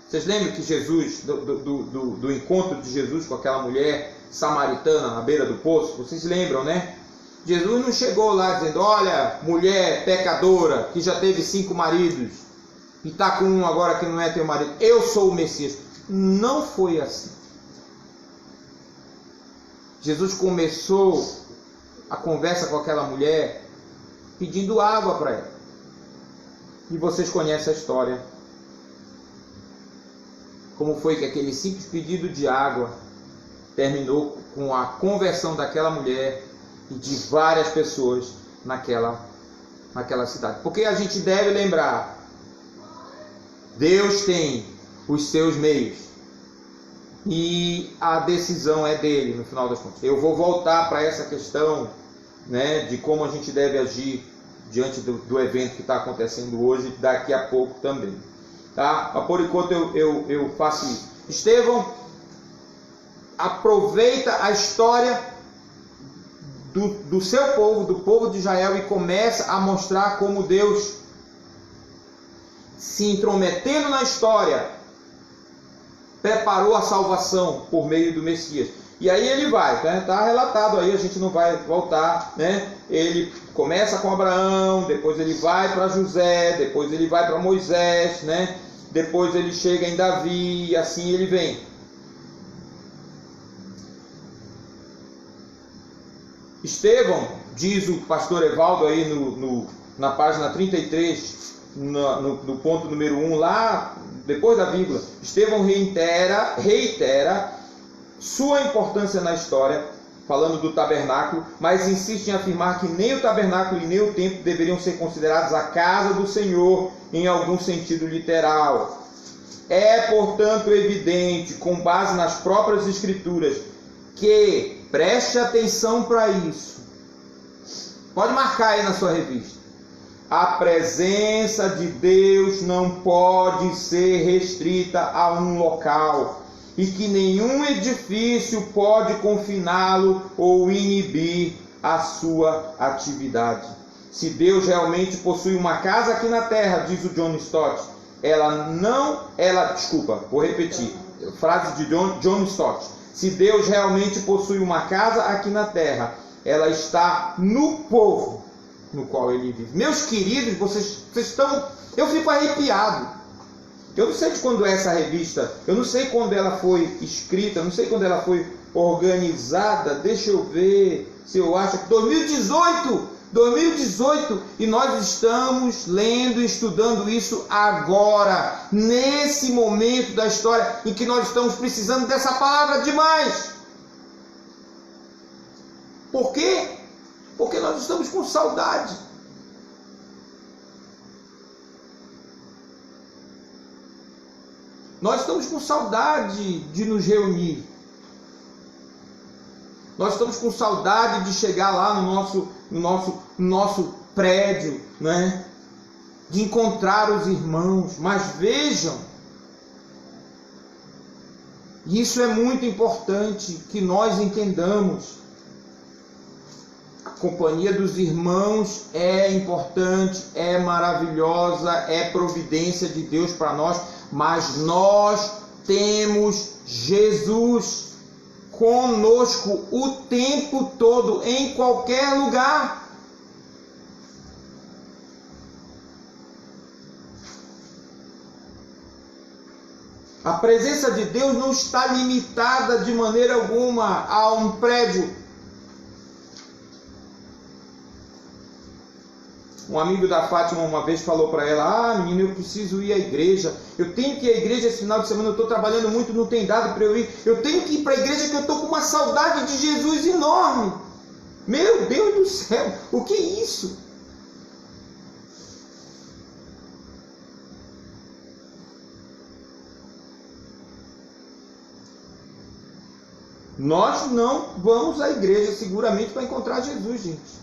Vocês lembram que Jesus, do encontro de Jesus com aquela mulher samaritana na beira do poço? Vocês lembram, né? Jesus não chegou lá dizendo: olha, mulher pecadora, que já teve 5 maridos, e está com um agora que não é teu marido, eu sou o Messias. Não foi assim. Jesus começou a conversa com aquela mulher pedindo água para ela. E vocês conhecem a história. Como foi que aquele simples pedido de água terminou com a conversão daquela mulher e de várias pessoas naquela cidade. Porque a gente deve lembrar, Deus tem os seus meios e a decisão é dele, no final das contas. Eu vou voltar para essa questão, né, de como a gente deve agir diante do evento que está acontecendo hoje, daqui a pouco também. Tá? Mas por enquanto eu faço isso. Estevão aproveita a história do seu povo, do povo de Israel, e começa a mostrar como Deus, se intrometendo na história, preparou a salvação por meio do Messias. E aí ele vai, né? Está relatado aí, a gente não vai voltar, né? Ele começa com Abraão, depois ele vai para José, depois ele vai para Moisés, né? Depois ele chega em Davi, e assim ele vem. Estevão, diz o pastor Evaldo aí na página 33, no ponto número 1, lá depois da vírgula, Estevão reitera sua importância na história, falando do tabernáculo, mas insiste em afirmar que nem o tabernáculo e nem o templo deveriam ser considerados a casa do Senhor em algum sentido literal. É, portanto, evidente, com base nas próprias Escrituras, que, preste atenção para isso, pode marcar aí na sua revista, a presença de Deus não pode ser restrita a um local, e que nenhum edifício pode confiná-lo ou inibir a sua atividade. Se Deus realmente possui uma casa aqui na terra, diz o John Stott, vou repetir, frase de John Stott. Se Deus realmente possui uma casa aqui na terra, ela está no povo no qual ele vive. Meus queridos, vocês estão... Eu fico arrepiado. Eu não sei de quando é essa revista, eu não sei quando ela foi escrita, eu não sei quando ela foi organizada. Deixa eu ver se eu acho que 2018, e nós estamos lendo e estudando isso agora, nesse momento da história em que nós estamos precisando dessa palavra demais. Por quê? Porque nós estamos com saudade. Nós estamos com saudade de nos reunir. Nós estamos com saudade de chegar lá no nosso prédio, né? De encontrar os irmãos. Mas vejam, isso é muito importante que nós entendamos. A companhia dos irmãos é importante, é maravilhosa, é providência de Deus para nós, mas nós temos Jesus conosco o tempo todo, em qualquer lugar. A presença de Deus não está limitada de maneira alguma a um prédio. Um amigo da Fátima uma vez falou para ela: menina, eu preciso ir à igreja. Eu tenho que ir à igreja esse final de semana. Eu estou trabalhando muito, não tem dado para eu ir. Eu tenho que ir para a igreja que eu estou com uma saudade de Jesus enorme. Meu Deus do céu, o que é isso? Nós não vamos à igreja seguramente para encontrar Jesus, gente.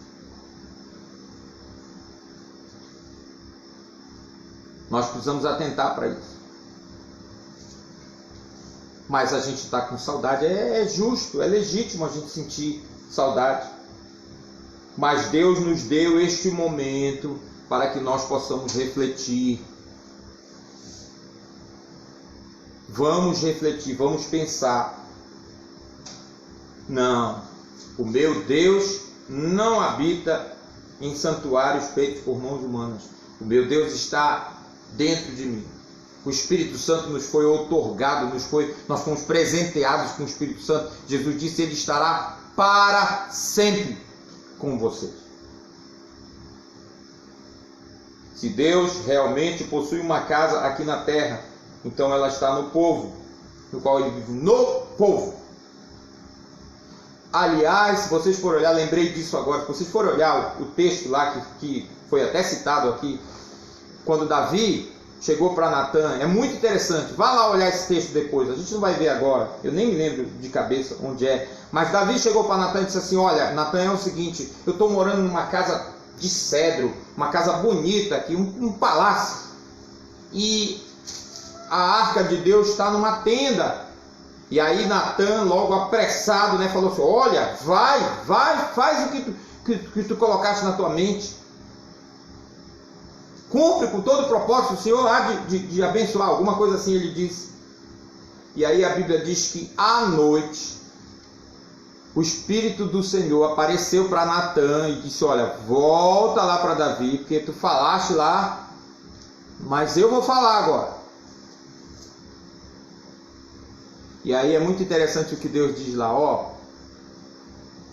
Nós precisamos atentar para isso. Mas a gente está com saudade. É justo, é legítimo a gente sentir saudade. Mas Deus nos deu este momento para que nós possamos refletir. Vamos refletir, vamos pensar. Não, o meu Deus não habita em santuários feitos por mãos humanas. O meu Deus está dentro de mim. O Espírito Santo nos foi outorgado, nós fomos presenteados com o Espírito Santo. Jesus disse: Ele estará para sempre com vocês. Se Deus realmente possui uma casa aqui na terra, então ela está no povo, no qual Ele vive no povo. Aliás, se vocês forem olhar, lembrei disso agora, se vocês forem olhar o texto lá que foi até citado aqui, quando Davi chegou para Natã, é muito interessante. Vá lá olhar esse texto depois, a gente não vai ver agora, eu nem me lembro de cabeça onde é, mas Davi chegou para Natã e disse assim: olha, Natã, é o seguinte, eu estou morando numa casa de cedro, uma casa bonita aqui, um palácio, e a arca de Deus está numa tenda. E aí Natã, logo apressado, falou assim: olha, vai, faz o que tu colocaste na tua mente. Cumpre com todo o propósito, o Senhor há de abençoar, alguma coisa assim ele disse. E aí a Bíblia diz que à noite o Espírito do Senhor apareceu para Natã e disse: olha, volta lá para Davi, porque tu falaste lá, mas eu vou falar agora. E aí é muito interessante o que Deus diz lá: ó,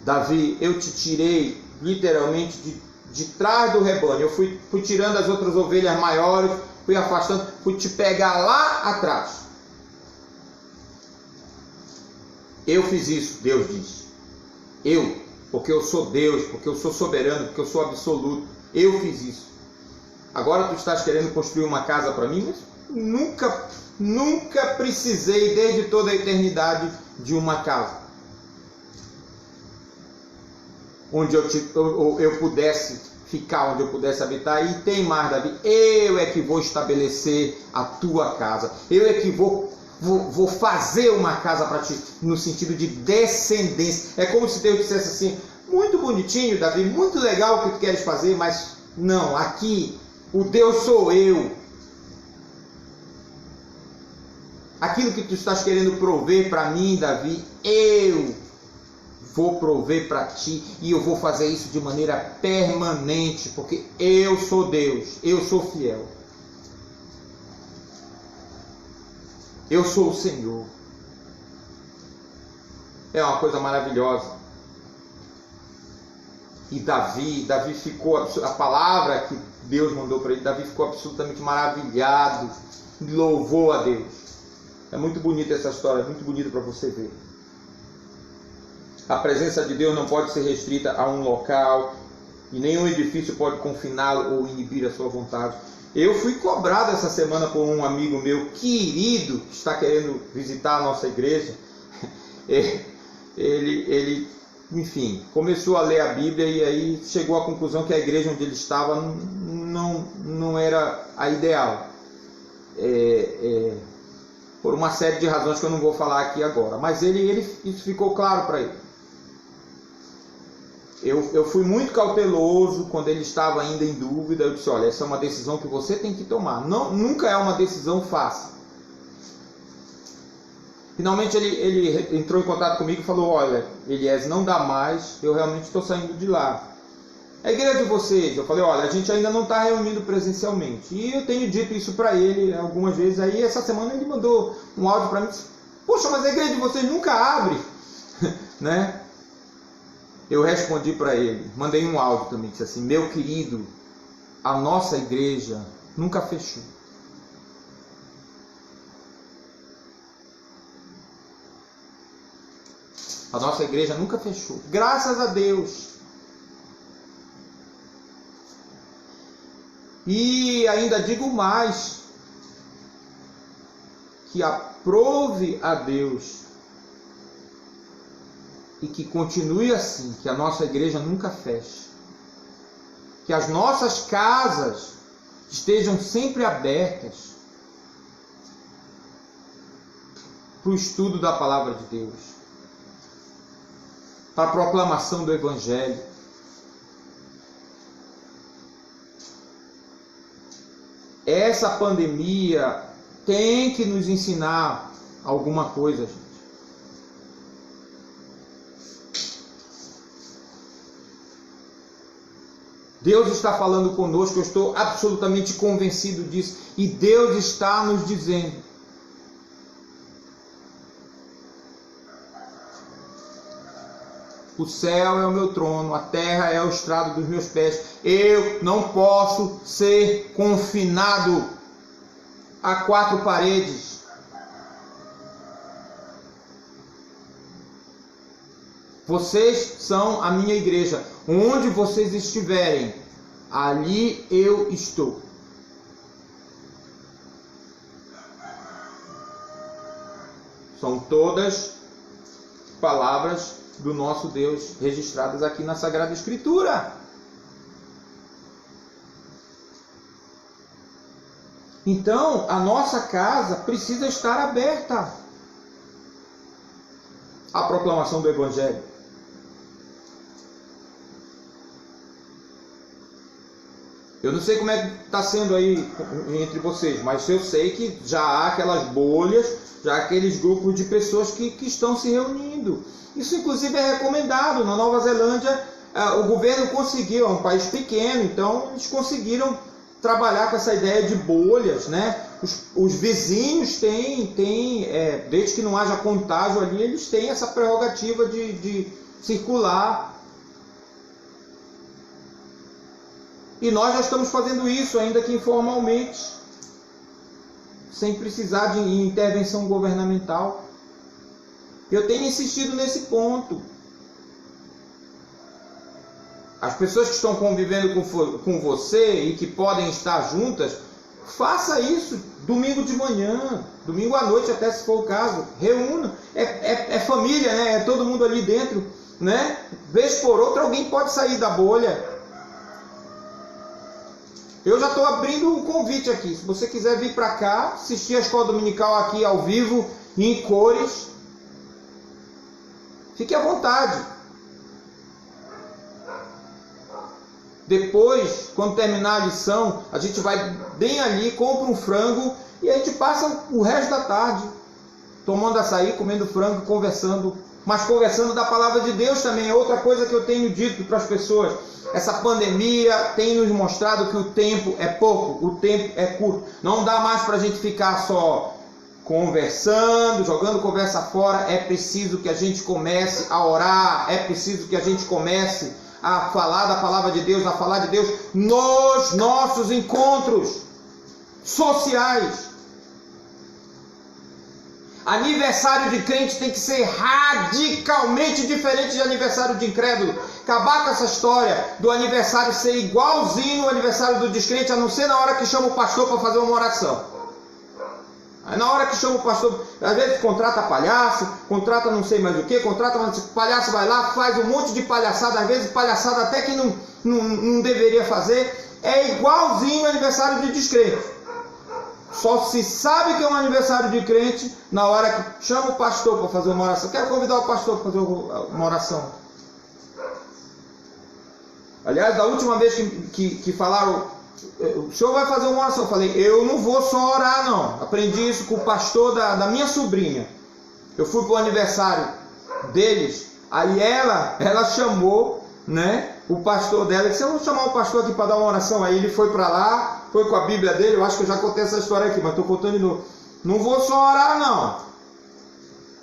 Davi, eu te tirei literalmente de trás do rebanho, eu fui tirando as outras ovelhas maiores, fui afastando, fui te pegar lá atrás. Eu fiz isso, Deus diz. Eu, porque eu sou Deus, porque eu sou soberano, porque eu sou absoluto, eu fiz isso. Agora tu estás querendo construir uma casa para mim, mas nunca precisei, desde toda a eternidade, de uma casa onde eu pudesse ficar, onde eu pudesse habitar. E tem mais, Davi, eu é que vou estabelecer a tua casa, eu é que vou fazer uma casa para ti, no sentido de descendência. É como se Deus dissesse assim: muito bonitinho, Davi, muito legal o que tu queres fazer, mas não, aqui o Deus sou eu. Aquilo que tu estás querendo prover para mim, Davi, eu vou prover para ti, e eu vou fazer isso de maneira permanente, porque eu sou Deus, eu sou fiel, eu sou o Senhor. É uma coisa maravilhosa. E Davi ficou, a palavra que Deus mandou para ele, Davi ficou absolutamente maravilhado, louvou a Deus. É muito bonita essa história, é muito bonita para você ver. A presença de Deus não pode ser restrita a um local, e nenhum edifício pode confiná-lo ou inibir a sua vontade. Eu fui cobrado essa semana por um amigo meu querido, que está querendo visitar a nossa igreja. Ele, enfim, começou a ler a Bíblia e aí chegou à conclusão que a igreja onde ele estava não era a ideal. Por uma série de razões que eu não vou falar aqui agora. Mas isso ficou claro para ele. Eu fui muito cauteloso quando ele estava ainda em dúvida. Eu disse: olha, essa é uma decisão que você tem que tomar. Nunca é uma decisão fácil. Finalmente ele entrou em contato comigo e falou: olha, Elias, não dá mais, eu realmente estou saindo de lá. A igreja de vocês, eu falei: olha, a gente ainda não está reunindo presencialmente. E eu tenho dito isso para ele algumas vezes. Aí essa semana ele mandou um áudio para mim e disse: poxa, mas a igreja de vocês nunca abre. Né? Eu respondi para ele, mandei um áudio também, disse assim: meu querido, a nossa igreja nunca fechou. A nossa igreja nunca fechou, graças a Deus. E ainda digo mais, que aprove a Deus e que continue assim, que a nossa igreja nunca feche, que as nossas casas estejam sempre abertas para o estudo da palavra de Deus, para a proclamação do Evangelho. essa pandemia tem que nos ensinar alguma coisa, gente. Deus está falando conosco, eu estou absolutamente convencido disso. E Deus está nos dizendo: o céu é o meu trono, a terra é o estrado dos meus pés. Eu não posso ser confinado a 4 paredes. Vocês são a minha igreja. Onde vocês estiverem, ali eu estou. São todas palavras do nosso Deus registradas aqui na Sagrada Escritura. Então, a nossa casa precisa estar aberta à proclamação do Evangelho. Eu não sei como é que está sendo aí entre vocês, mas eu sei que já há aquelas bolhas, já há aqueles grupos de pessoas que estão se reunindo. Isso inclusive é recomendado. Na Nova Zelândia, o governo conseguiu, é um país pequeno, então eles conseguiram trabalhar com essa ideia de bolhas, né? Os vizinhos têm desde que não haja contágio ali, eles têm essa prerrogativa de circular. E nós já estamos fazendo isso, ainda que informalmente, sem precisar de intervenção governamental. Eu tenho insistido nesse ponto. As pessoas que estão convivendo com você e que podem estar juntas, faça isso domingo de manhã, domingo à noite, até se for o caso. Reúna. É família, né? É todo mundo ali dentro, né? Vez por outra, alguém pode sair da bolha. Eu já estou abrindo um convite aqui. Se você quiser vir para cá, assistir a escola dominical aqui ao vivo, em cores, fique à vontade. Depois, quando terminar a lição, a gente vai bem ali, compra um frango e a gente passa o resto da tarde tomando açaí, comendo frango, conversando. Mas conversando da palavra de Deus também é outra coisa que eu tenho dito para as pessoas. Essa pandemia tem nos mostrado que o tempo é pouco, o tempo é curto. Não dá mais para a gente ficar só conversando, jogando conversa fora. É preciso que a gente comece a orar, é preciso que a gente comece a falar da palavra de Deus, a falar de Deus nos nossos encontros sociais. Aniversário de crente tem que ser radicalmente diferente de aniversário de incrédulo. Acabar com essa história do aniversário ser igualzinho ao aniversário do descrente, a não ser na hora que chama o pastor para fazer uma oração. Aí na hora que chama o pastor, às vezes contrata palhaço, contrata não sei mais o que, palhaço vai lá, faz um monte de palhaçada, às vezes palhaçada até que não deveria fazer. É igualzinho ao aniversário de descrente. Só se sabe que é um aniversário de crente na hora que chama o pastor para fazer uma oração. Quero convidar o pastor para fazer uma oração. Aliás, da última vez que falaram, o senhor vai fazer uma oração, eu falei, eu não vou só orar não. Aprendi isso com o pastor da minha sobrinha. Eu fui para o aniversário deles, aí ela chamou, né, o pastor dela, disse, eu vou chamar o pastor aqui para dar uma oração. Aí ele foi para lá, foi com a Bíblia dele, eu acho que eu já contei essa história aqui, mas estou contando de novo. Não vou só orar não,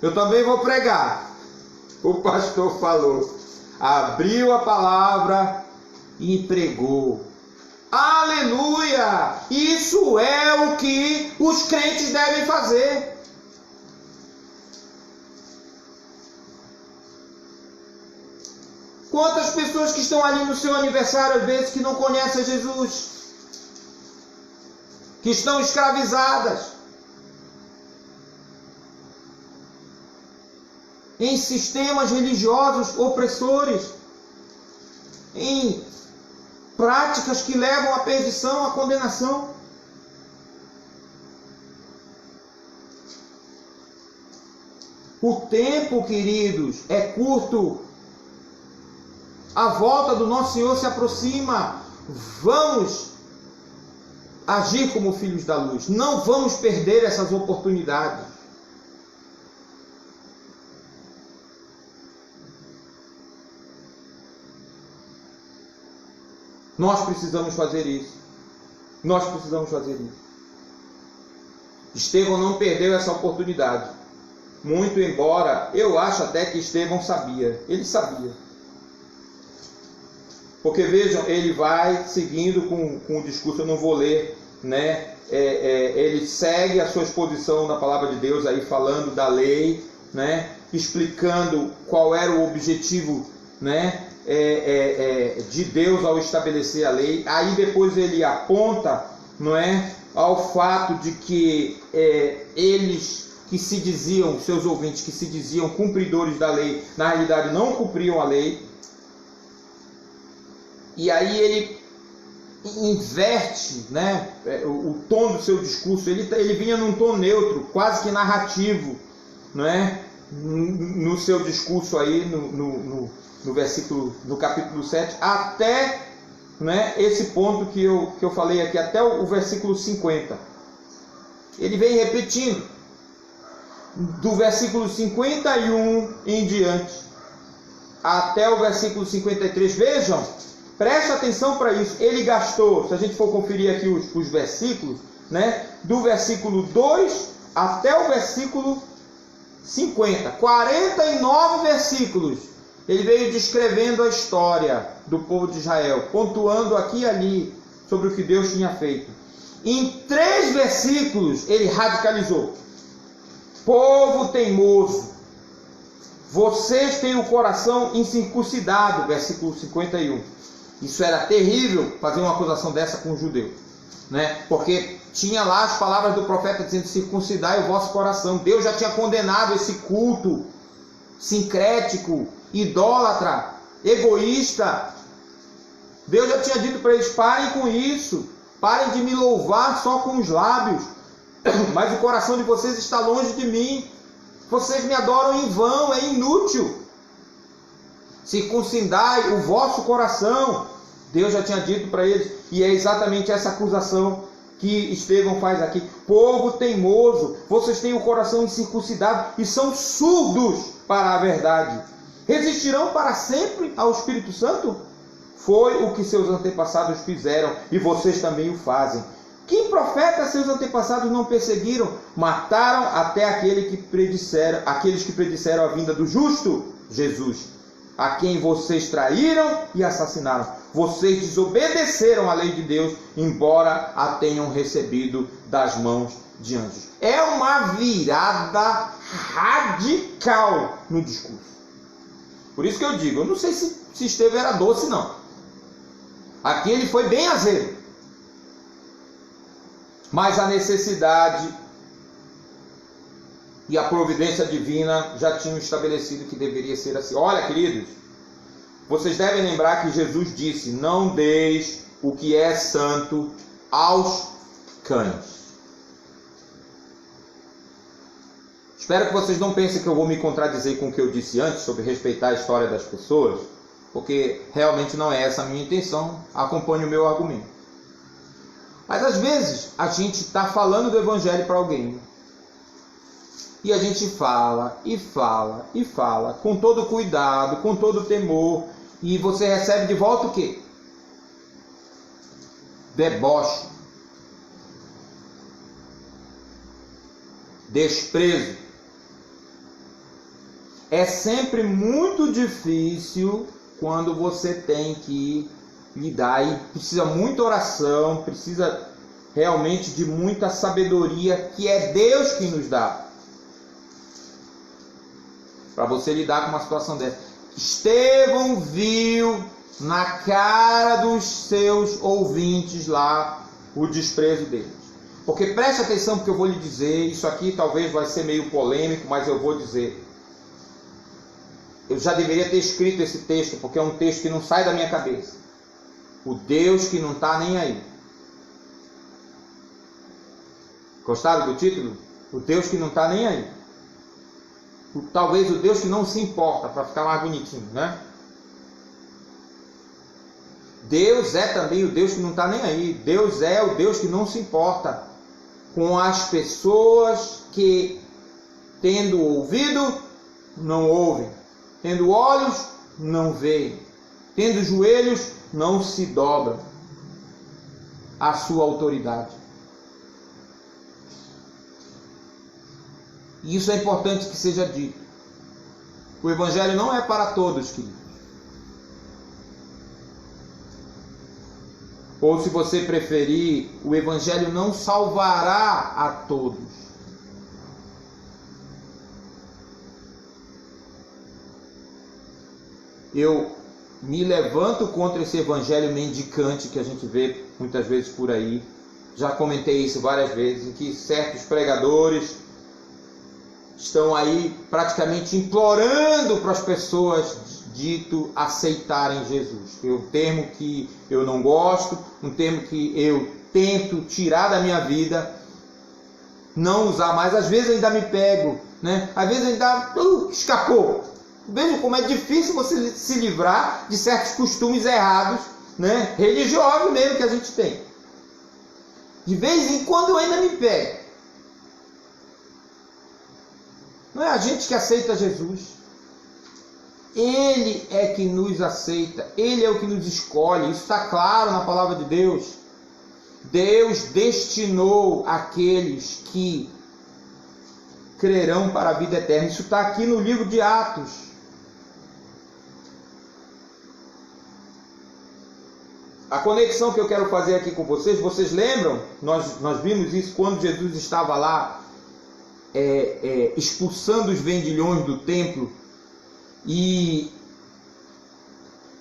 eu também vou pregar. O pastor falou, abriu a palavra e pregou. Aleluia! Isso é o que os crentes devem fazer. Quantas pessoas que estão ali no seu aniversário, às vezes, que não conhecem Jesus, que estão escravizadas em sistemas religiosos opressores, em práticas que levam à perdição, à condenação. O tempo, queridos, é curto. A volta do nosso Senhor se aproxima. Vamos agir como filhos da luz. Não vamos perder essas oportunidades. Nós precisamos fazer isso. Nós precisamos fazer isso. Estevão não perdeu essa oportunidade. Muito embora eu acho até que Estevão sabia. Ele sabia. Porque vejam, ele vai seguindo com o discurso, eu não vou ler, né? Ele segue a sua exposição na palavra de Deus, aí falando da lei, né? Explicando qual era o objetivo, né? De Deus ao estabelecer a lei. Aí depois ele aponta, não é, ao fato de que eles que se diziam, seus ouvintes que se diziam cumpridores da lei, na realidade não cumpriam a lei. E aí ele inverte, né, o tom do seu discurso. Ele vinha num tom neutro, quase que narrativo, não é? No seu discurso aí, no versículo, no capítulo 7, até, né, esse ponto que eu falei aqui, até o versículo 50. Ele vem repetindo, do versículo 51 em diante, até o versículo 53. Vejam, preste atenção para isso. Ele gastou, se a gente for conferir aqui os versículos, né, do versículo 2 até o versículo 50, 49 versículos. Ele veio descrevendo a história do povo de Israel, pontuando aqui e ali sobre o que Deus tinha feito. Em 3 versículos ele radicalizou. Povo teimoso, vocês têm o coração incircuncidado, versículo 51. Isso era terrível, fazer uma acusação dessa com um judeu, né? Porque tinha lá as palavras do profeta dizendo: circuncidai o vosso coração. Deus já tinha condenado esse culto sincrético, idólatra, egoísta. Deus já tinha dito para eles: parem com isso, parem de me louvar só com os lábios, mas o coração de vocês está longe de mim. Vocês me adoram em vão, é inútil. Circuncidai o vosso coração. Deus já tinha dito para eles, e é exatamente essa acusação que Estevão faz aqui. Povo teimoso, vocês têm o coração incircuncidado e são surdos para a verdade. Resistirão para sempre ao Espírito Santo? Foi o que seus antepassados fizeram, e vocês também o fazem. Que profeta seus antepassados não perseguiram? Mataram até aqueles que predisseram a vinda do justo, Jesus, a quem vocês traíram e assassinaram. Vocês desobedeceram à lei de Deus, embora a tenham recebido das mãos de anjos. É uma virada radical no discurso. Por isso que eu digo, eu não sei se Estevão era doce, não. Aqui ele foi bem azedo. Mas a necessidade e a providência divina já tinham estabelecido que deveria ser assim. Olha, queridos, vocês devem lembrar que Jesus disse: não deis o que é santo aos cães. Espero que vocês não pensem que eu vou me contradizer com o que eu disse antes sobre respeitar a história das pessoas, porque realmente não é essa a minha intenção. Acompanhe o meu argumento. Mas às vezes a gente está falando do Evangelho para alguém, e a gente fala, e fala, e fala, com todo cuidado, com todo temor, e você recebe de volta o quê? Deboche, desprezo. É sempre muito difícil quando você tem que lidar, e precisa muita oração, precisa realmente de muita sabedoria, que é Deus que nos dá, para você lidar com uma situação dessa. Estevão viu na cara dos seus ouvintes lá o desprezo deles. Porque preste atenção, porque eu vou lhe dizer, isso aqui talvez vai ser meio polêmico, mas eu vou dizer. Eu já deveria ter escrito esse texto, porque é um texto que não sai da minha cabeça. O Deus que não está nem aí. Gostaram do título? O Deus que não está nem aí. Talvez o Deus que não se importa, para ficar mais bonitinho, né? Deus é também o Deus que não está nem aí. Deus é o Deus que não se importa com as pessoas que, tendo ouvido, não ouvem, tendo olhos, não veem, tendo joelhos, não se dobram à sua autoridade. E isso é importante que seja dito. O Evangelho não é para todos, queridos. Ou, se você preferir, o Evangelho não salvará a todos. Eu me levanto contra esse evangelho mendicante que a gente vê muitas vezes por aí. Já comentei isso várias vezes, em que certos pregadores estão aí praticamente implorando para as pessoas dito aceitarem Jesus. É um termo que eu não gosto, um termo que eu tento tirar da minha vida, não usar mais. Às vezes ainda me pego, né? Às vezes ainda escapou. Veja como é difícil você se livrar de certos costumes errados, né? Religiosos mesmo que a gente tem. De vez em quando eu ainda me pego. Não é a gente que aceita Jesus. Ele é que nos aceita. Ele é o que nos escolhe. Isso está claro na palavra de Deus. Deus destinou aqueles que crerão para a vida eterna. Isso está aqui no livro de Atos. A conexão que eu quero fazer aqui com vocês lembram? Nós vimos isso quando Jesus estava lá expulsando os vendilhões do templo, e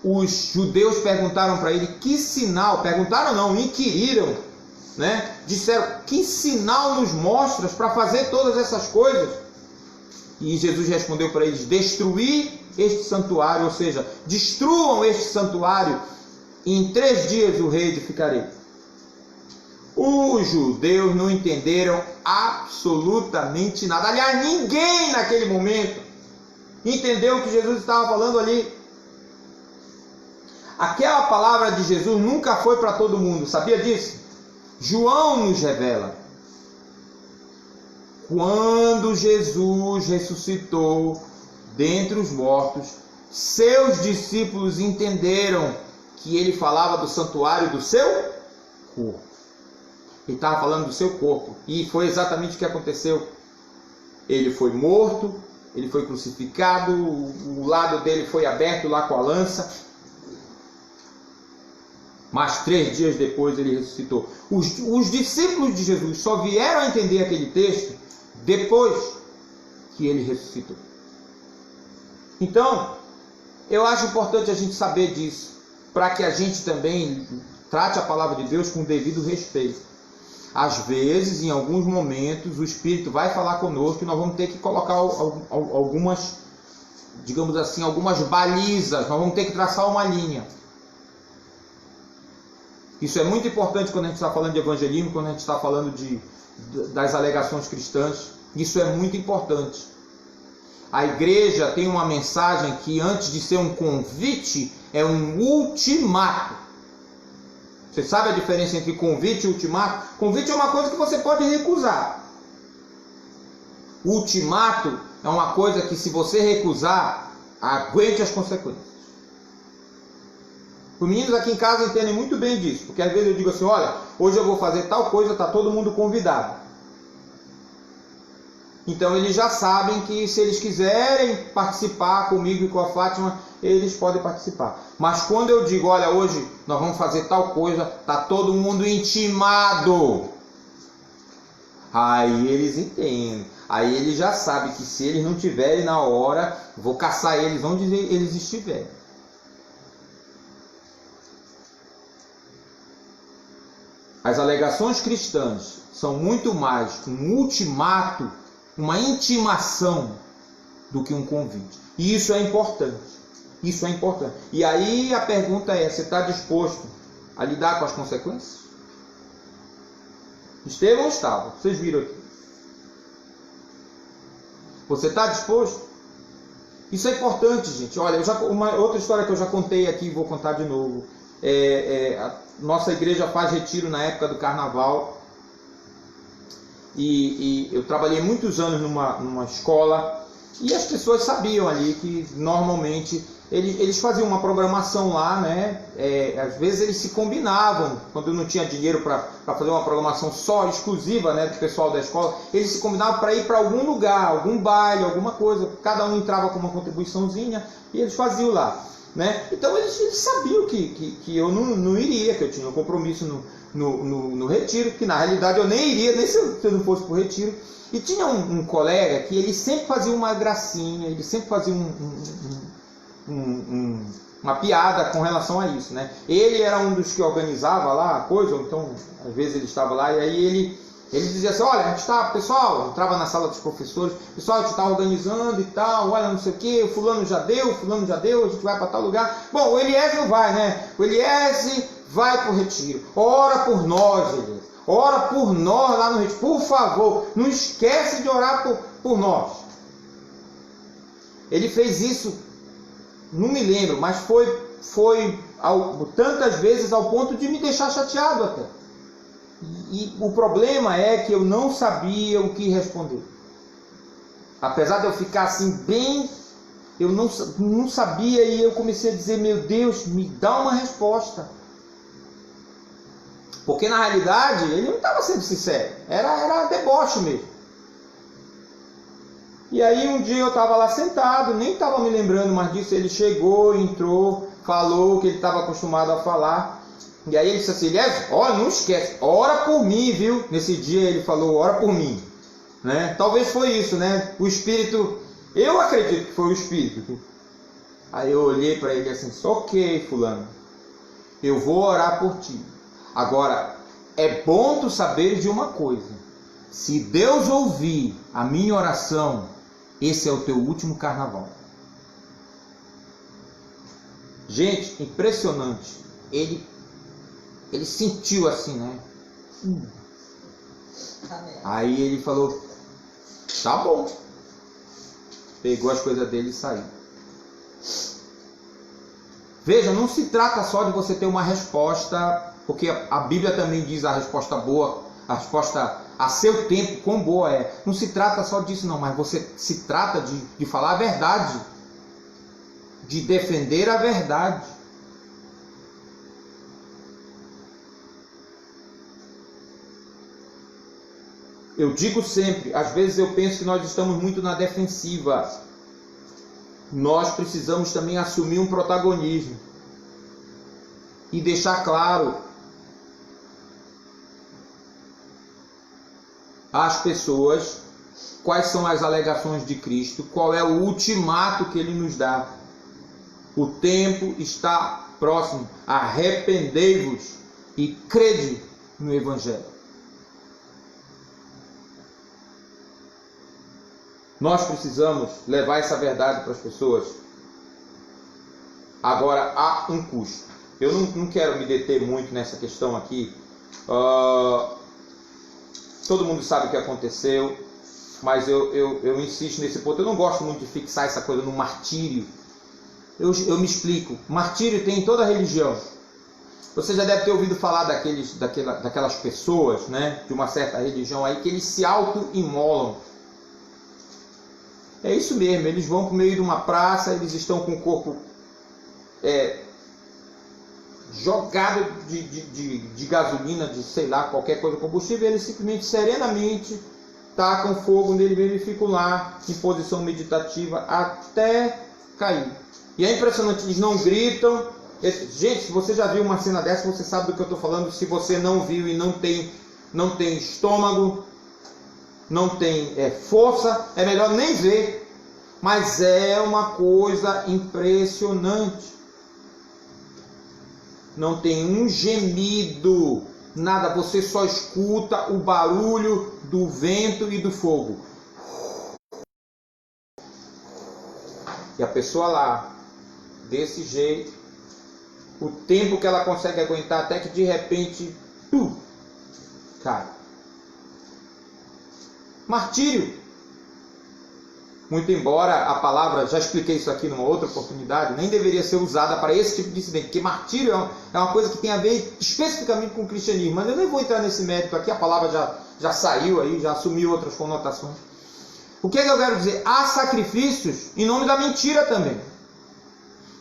os judeus perguntaram para ele que sinal, perguntaram não, inquiriram, né? Disseram, que sinal nos mostras para fazer todas essas coisas? E Jesus respondeu para eles, destruir este santuário, ou seja, destruam este santuário, e em 3 dias o rei edificarei. Os judeus não entenderam absolutamente nada. Aliás, ninguém naquele momento entendeu o que Jesus estava falando ali. Aquela palavra de Jesus nunca foi para todo mundo, sabia disso? João nos revela. Quando Jesus ressuscitou dentre os mortos, seus discípulos entenderam que ele falava do santuário do seu corpo. Ele estava falando do seu corpo. E foi exatamente o que aconteceu. Ele foi morto, ele foi crucificado, o lado dele foi aberto lá com a lança. Mas 3 dias depois ele ressuscitou. Os discípulos de Jesus só vieram a entender aquele texto depois que ele ressuscitou. Então, eu acho importante a gente saber disso, para que a gente também trate a palavra de Deus com o devido respeito. Às vezes, em alguns momentos, o Espírito vai falar conosco e nós vamos ter que colocar algumas, digamos assim, algumas balizas, nós vamos ter que traçar uma linha. Isso é muito importante quando a gente está falando de evangelismo, quando a gente está falando das alegações cristãs. Isso é muito importante. A igreja tem uma mensagem que, antes de ser um convite, é um ultimato. Você sabe a diferença entre convite e ultimato? Convite é uma coisa que você pode recusar. Ultimato é uma coisa que, se você recusar, aguente as consequências. Os meninos aqui em casa entendem muito bem disso, porque às vezes eu digo assim, olha, hoje eu vou fazer tal coisa, está todo mundo convidado. Então eles já sabem que, se eles quiserem participar comigo e com a Fátima, eles podem participar. Mas quando eu digo, olha, hoje nós vamos fazer tal coisa, está todo mundo intimado. Aí eles entendem. Aí eles já sabem que, se eles não estiverem na hora, vou caçar eles onde eles estiverem. As alegações cristãs são muito mais um ultimato, uma intimação, do que um convite. E isso é importante. Isso é importante. E aí a pergunta é, você está disposto a lidar com as consequências? Estevão estava, vocês viram aqui. Você está disposto? Isso é importante, gente. Olha, uma outra história que eu já contei aqui, vou contar de novo. A nossa igreja faz retiro na época do carnaval. E eu trabalhei muitos anos numa escola, e as pessoas sabiam ali que normalmente eles faziam uma programação lá, né? Às vezes eles se combinavam, quando não tinha dinheiro para fazer uma programação só, exclusiva, né, do pessoal da escola, eles se combinavam para ir para algum lugar, algum baile, alguma coisa, cada um entrava com uma contribuiçãozinha e eles faziam lá, né? Então eles sabiam que eu não iria, que eu tinha um compromisso no retiro, que na realidade eu nem iria, nem se eu não fosse para o retiro. E tinha um colega que ele sempre fazia uma gracinha, ele sempre fazia uma piada com relação a isso, né? Ele era um dos que organizava lá a coisa, então às vezes ele estava lá e aí ele dizia assim: olha, a gente está, pessoal, entrava na sala dos professores, pessoal, a gente está organizando e tal, olha, não sei o que, o fulano já deu, a gente vai para tal lugar. Bom, o Eliese não vai, né? O Eliese vai para o retiro. Ora por nós, Eliese. Ora por nós lá no retiro. Por favor, não esquece de orar por nós. Ele fez isso, não me lembro, mas foi tantas vezes ao ponto de me deixar chateado até. E o problema é que eu não sabia o que responder. Apesar de eu ficar assim bem, eu não sabia, e eu comecei a dizer: meu Deus, me dá uma resposta. Porque na realidade ele não estava sendo sincero, era deboche mesmo. E aí um dia eu estava lá sentado, nem estava me lembrando mais disso, ele chegou, entrou, falou o que ele estava acostumado a falar. E aí ele disse assim: Eliese, olha, não esquece, ora por mim, viu? Nesse dia ele falou: ora por mim, né? Talvez foi isso, né? O Espírito, eu acredito que foi o Espírito. Aí eu olhei para ele assim: ok, fulano, eu vou orar por ti. Agora, é bom tu saber de uma coisa: se Deus ouvir a minha oração, esse é o teu último carnaval. Gente, impressionante. Ele sentiu assim, né? Aí ele falou: tá bom. Pegou as coisas dele e saiu. Veja, não se trata só de você ter uma resposta, porque a Bíblia também diz a resposta boa, a resposta a seu tempo, quão boa é. Não se trata só disso não, mas se trata de falar a verdade, de defender a verdade. Eu digo sempre, às vezes eu penso que nós estamos muito na defensiva. Nós precisamos também assumir um protagonismo e deixar claro às pessoas quais são as alegações de Cristo, qual é o ultimato que Ele nos dá. O tempo está próximo, arrependei-vos e crede no Evangelho. Nós precisamos levar essa verdade para as pessoas. Agora, há um custo. Eu não quero me deter muito nessa questão aqui. Todo mundo sabe o que aconteceu, mas eu insisto nesse ponto. Eu não gosto muito de fixar essa coisa no martírio. Eu me explico. Martírio tem em toda a religião. Você já deve ter ouvido falar daquelas pessoas, né, de uma certa religião aí, que eles se auto-imolam. É isso mesmo, eles vão para o meio de uma praça, eles estão com o corpo jogado de gasolina, de sei lá, qualquer coisa, combustível, eles simplesmente, serenamente, tacam fogo nele mesmo e ficam lá em posição meditativa até cair. E é impressionante, eles não gritam. Gente, se você já viu uma cena dessa, você sabe do que eu estou falando. Se você não viu e não tem estômago, não tem força, é melhor nem ver. Mas é uma coisa impressionante. Não tem um gemido, nada, você só escuta o barulho do vento e do fogo. E a pessoa lá, desse jeito, o tempo que ela consegue aguentar, até que de repente, cai. Martírio. Muito embora a palavra, já expliquei isso aqui numa outra oportunidade, nem deveria ser usada para esse tipo de incidente, porque martírio é uma coisa que tem a ver especificamente com o cristianismo, mas eu nem vou entrar nesse mérito aqui, a palavra já saiu aí, já assumiu outras conotações. O que é que eu quero dizer? Há sacrifícios em nome da mentira também.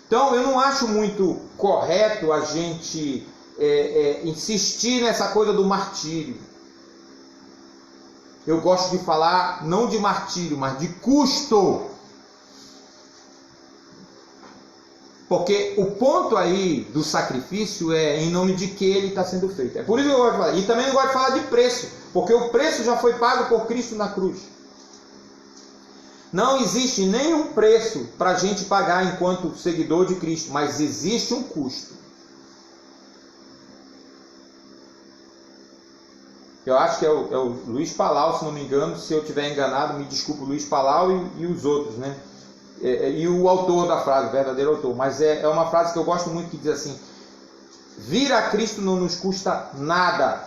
Então eu não acho muito correto a gente insistir nessa coisa do martírio. Eu gosto de falar não de martírio, mas de custo. Porque o ponto aí do sacrifício é em nome de que ele está sendo feito. É por isso que eu gosto de falar. E também não gosto de falar de preço, porque o preço já foi pago por Cristo na cruz. Não existe nenhum preço para a gente pagar enquanto seguidor de Cristo, mas existe um custo. Eu acho que é o Luiz Palau, se não me engano, se eu estiver enganado, me desculpe, o Luiz Palau e os outros, né? E o autor da frase, o verdadeiro autor. Mas é uma frase que eu gosto muito, que diz assim: vir a Cristo não nos custa nada.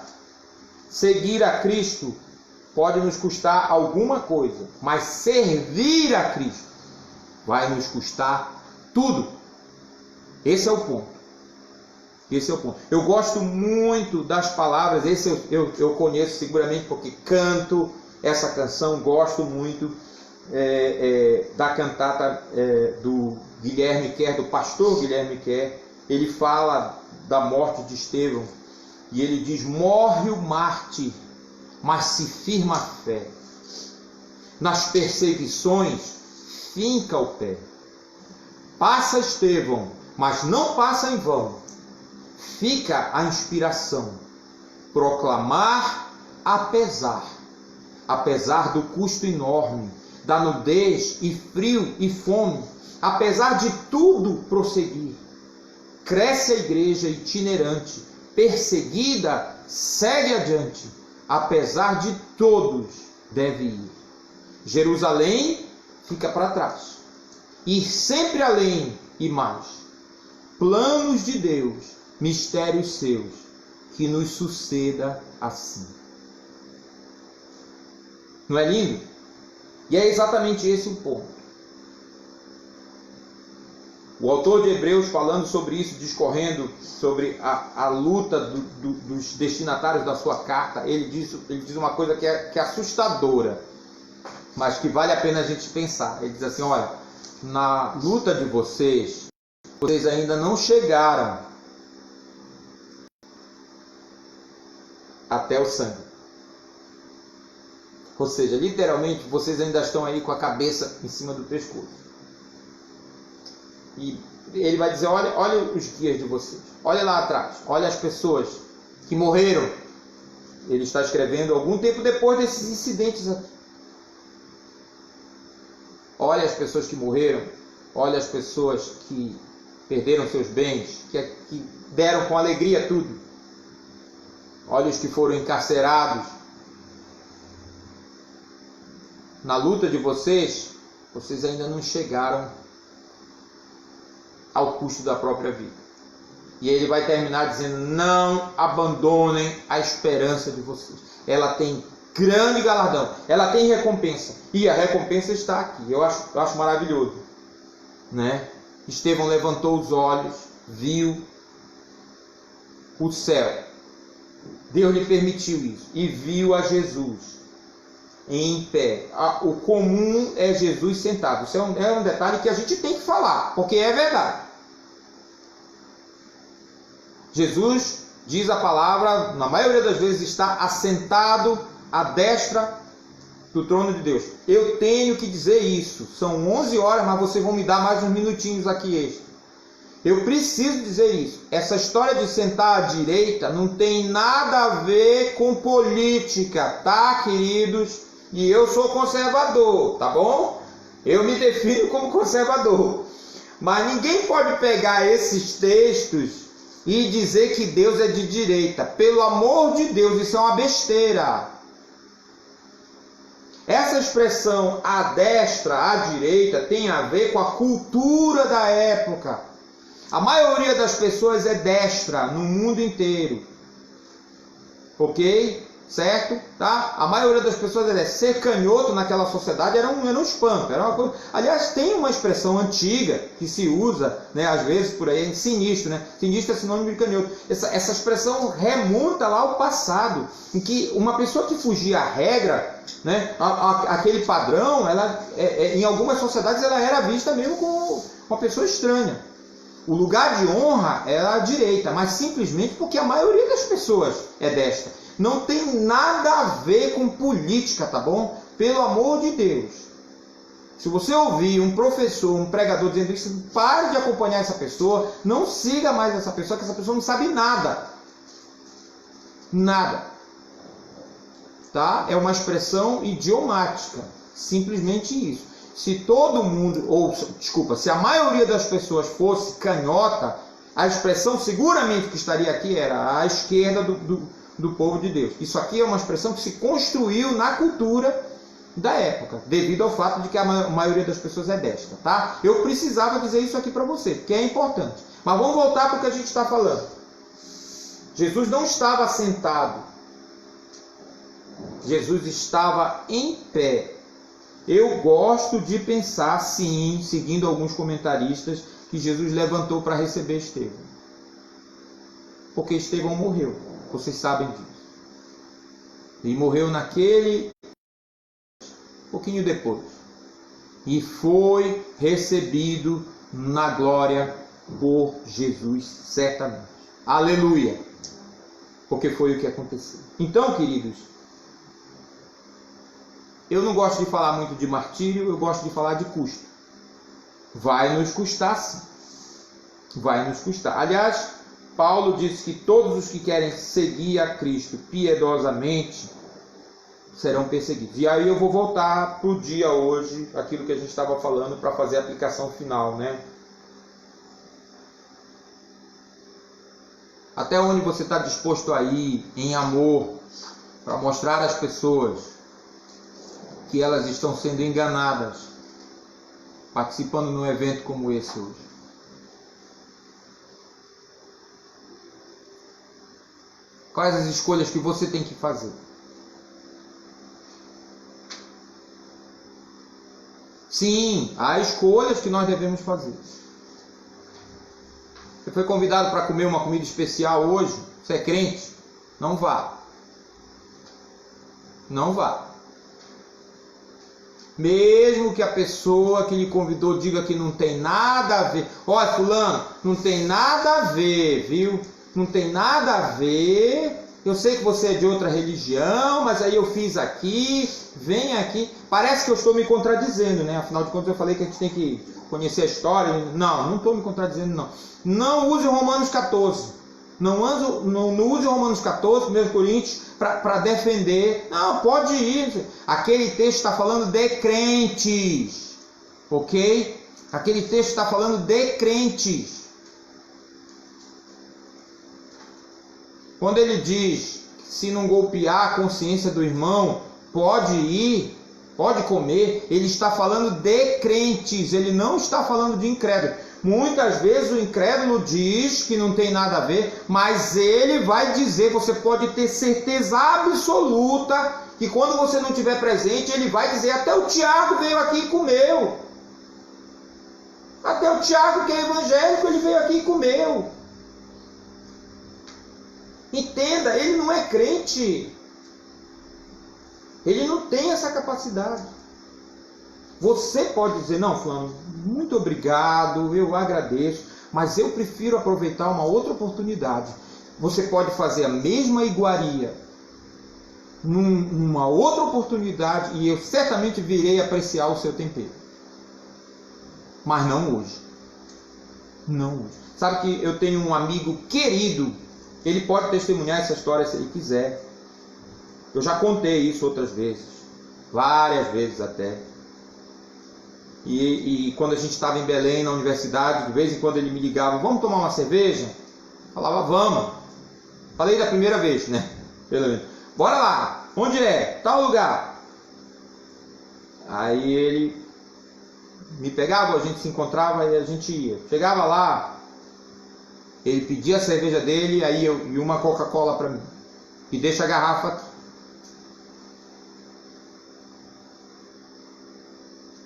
Seguir a Cristo pode nos custar alguma coisa, mas servir a Cristo vai nos custar tudo. Esse é o ponto. Esse é o ponto. Eu gosto muito das palavras, esse eu conheço seguramente porque canto essa canção, gosto muito da cantata do Guilherme Kerr, do pastor Guilherme Kerr. Ele fala da morte de Estevão e ele diz: morre o mártir, mas se firma a fé. Nas perseguições finca o pé. Passa Estevão, mas não passa em vão. Fica a inspiração, proclamar apesar do custo enorme, da nudez e frio e fome, apesar de tudo prosseguir. Cresce a igreja itinerante, perseguida, segue adiante, apesar de todos deve ir. Jerusalém fica para trás, ir sempre além e mais. Planos de Deus, mistérios seus, que nos suceda assim. Não é lindo? E é exatamente esse o ponto. O autor de Hebreus, falando sobre isso, discorrendo sobre a luta dos destinatários da sua carta, ele diz uma coisa que é assustadora, mas que vale a pena a gente pensar. Ele diz assim: olha, na luta de vocês ainda não chegaram até o sangue. Ou seja, literalmente, vocês ainda estão aí com a cabeça em cima do pescoço. E ele vai dizer: olha os guias de vocês. Olha lá atrás. Olha as pessoas que morreram. Ele está escrevendo algum tempo depois desses incidentes aqui. Olha as pessoas que morreram. Olha as pessoas que perderam seus bens, que deram com alegria tudo. Olha os que foram encarcerados. Na luta de vocês ainda não chegaram ao custo da própria vida. E ele vai terminar dizendo: não abandonem a esperança de vocês. Ela tem grande galardão, ela tem recompensa. E a recompensa está aqui. Eu acho maravilhoso, né? Estevão levantou os olhos, viu o céu. Deus lhe permitiu isso. E viu a Jesus em pé. O comum é Jesus sentado. Isso é um detalhe que a gente tem que falar, porque é verdade. Jesus, diz a palavra, na maioria das vezes está assentado à destra do trono de Deus. Eu tenho que dizer isso. São 11 horas, mas vocês vão me dar mais uns minutinhos aqui extra. Eu preciso dizer isso. Essa história de sentar à direita não tem nada a ver com política, tá, queridos? E eu sou conservador, tá bom? Eu me defino como conservador. Mas ninguém pode pegar esses textos e dizer que Deus é de direita. Pelo amor de Deus, isso é uma besteira. Essa expressão à destra, à direita, tem a ver com a cultura da época. A maioria das pessoas é destra no mundo inteiro. Ok? certo? Tá? A maioria das pessoas, ser canhoto naquela sociedade era um espanto. Era uma coisa... Aliás, tem uma expressão antiga que se usa, né, às vezes por aí, sinistro, né? Sinistro é sinônimo de canhoto. Essa expressão remonta lá ao passado, em que uma pessoa que fugia à regra, né, aquele padrão, ela, em algumas sociedades ela era vista mesmo como uma pessoa estranha. O lugar de honra era a direita, mas simplesmente porque a maioria das pessoas é desta. Não tem nada a ver com política, tá bom? Pelo amor de Deus. Se você ouvir um professor, um pregador dizendo isso, pare de acompanhar essa pessoa, não siga mais essa pessoa, que essa pessoa não sabe nada. Nada. Tá? É uma expressão idiomática. Simplesmente isso. Se todo mundo, se a maioria das pessoas fosse canhota, a expressão seguramente que estaria aqui era a esquerda do povo de Deus. Isso aqui é uma expressão que se construiu na cultura da época, devido ao fato de que a maioria das pessoas é desta, tá? Eu precisava dizer isso aqui para você, que é importante. Mas vamos voltar para o que a gente está falando. Jesus não estava sentado. Jesus estava em pé. Eu gosto de pensar, sim, seguindo alguns comentaristas, que Jesus levantou para receber Estevão. Porque Estevão morreu. Vocês sabem disso. E morreu pouquinho depois. E foi recebido na glória por Jesus, certamente. Aleluia! Porque foi o que aconteceu. Então, queridos, eu não gosto de falar muito de martírio, eu gosto de falar de custo. Vai nos custar, sim. Vai nos custar. Aliás, Paulo disse que todos os que querem seguir a Cristo piedosamente serão perseguidos. E aí eu vou voltar para o dia hoje, aquilo que a gente estava falando, para fazer a aplicação final, né? Até onde você está disposto a ir em amor para mostrar às pessoas que elas estão sendo enganadas participando de um evento como esse hoje? Quais as escolhas que você tem que fazer? Sim, há escolhas que nós devemos fazer. Você foi convidado para comer uma comida especial hoje? Você é crente? Não vá. Não vá. Mesmo que a pessoa que lhe convidou diga que não tem nada a ver. Olha, fulano, não tem nada a ver, viu? Não tem nada a ver. Eu sei que você é de outra religião, mas aí eu fiz aqui, vem aqui. Parece que eu estou me contradizendo, né? Afinal de contas eu falei que a gente tem que conhecer a história. Não estou me contradizendo, não. Não use Romanos 14. Não use Romanos 14, 1 Coríntios, para defender. Não, pode ir. Aquele texto está falando de crentes. Ok? Aquele texto está falando de crentes. Quando ele diz, se não golpear a consciência do irmão, pode ir, pode comer, ele está falando de crentes, ele não está falando de incrédulo. Muitas vezes o incrédulo diz que não tem nada a ver, mas ele vai dizer, você pode ter certeza absoluta, que quando você não estiver presente, ele vai dizer, até o Tiago veio aqui e comeu. Até o Tiago, que é evangélico, ele veio aqui e comeu. Entenda, ele não é crente. Ele não tem essa capacidade. Você pode dizer, não, fulano, muito obrigado, eu agradeço, mas eu prefiro aproveitar uma outra oportunidade. Você pode fazer a mesma iguaria numa outra oportunidade e eu certamente virei apreciar o seu tempero. Mas não hoje. Não hoje. Sabe que eu tenho um amigo querido, ele pode testemunhar essa história se ele quiser. Eu já contei isso outras vezes, várias vezes até. E quando a gente estava em Belém, na universidade, de vez em quando ele me ligava, vamos tomar uma cerveja? Falava, vamos. Falei da primeira vez, né? Pelo menos. Bora lá. Onde é? Tal lugar. Aí ele me pegava, a gente se encontrava e a gente ia. Chegava lá, ele pedia a cerveja dele, aí e uma Coca-Cola para mim. E deixa a garrafa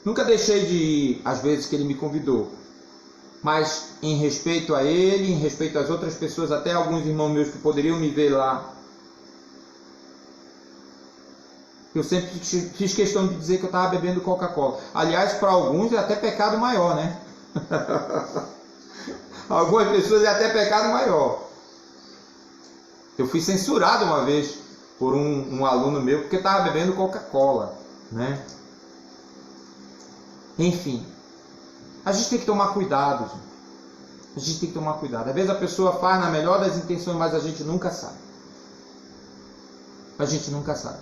Nunca deixei de ir às vezes que ele me convidou, mas em respeito a ele, em respeito às outras pessoas, até alguns irmãos meus que poderiam me ver lá, eu sempre fiz questão de dizer que eu estava bebendo Coca-Cola. Aliás, para alguns é até pecado maior, né? Algumas pessoas é até pecado maior. Eu fui censurado uma vez por um aluno meu porque estava bebendo Coca-Cola, né? Enfim, a gente tem que tomar cuidado, gente. A gente tem que tomar cuidado. Às vezes a pessoa faz na melhor das intenções, mas a gente nunca sabe. A gente nunca sabe.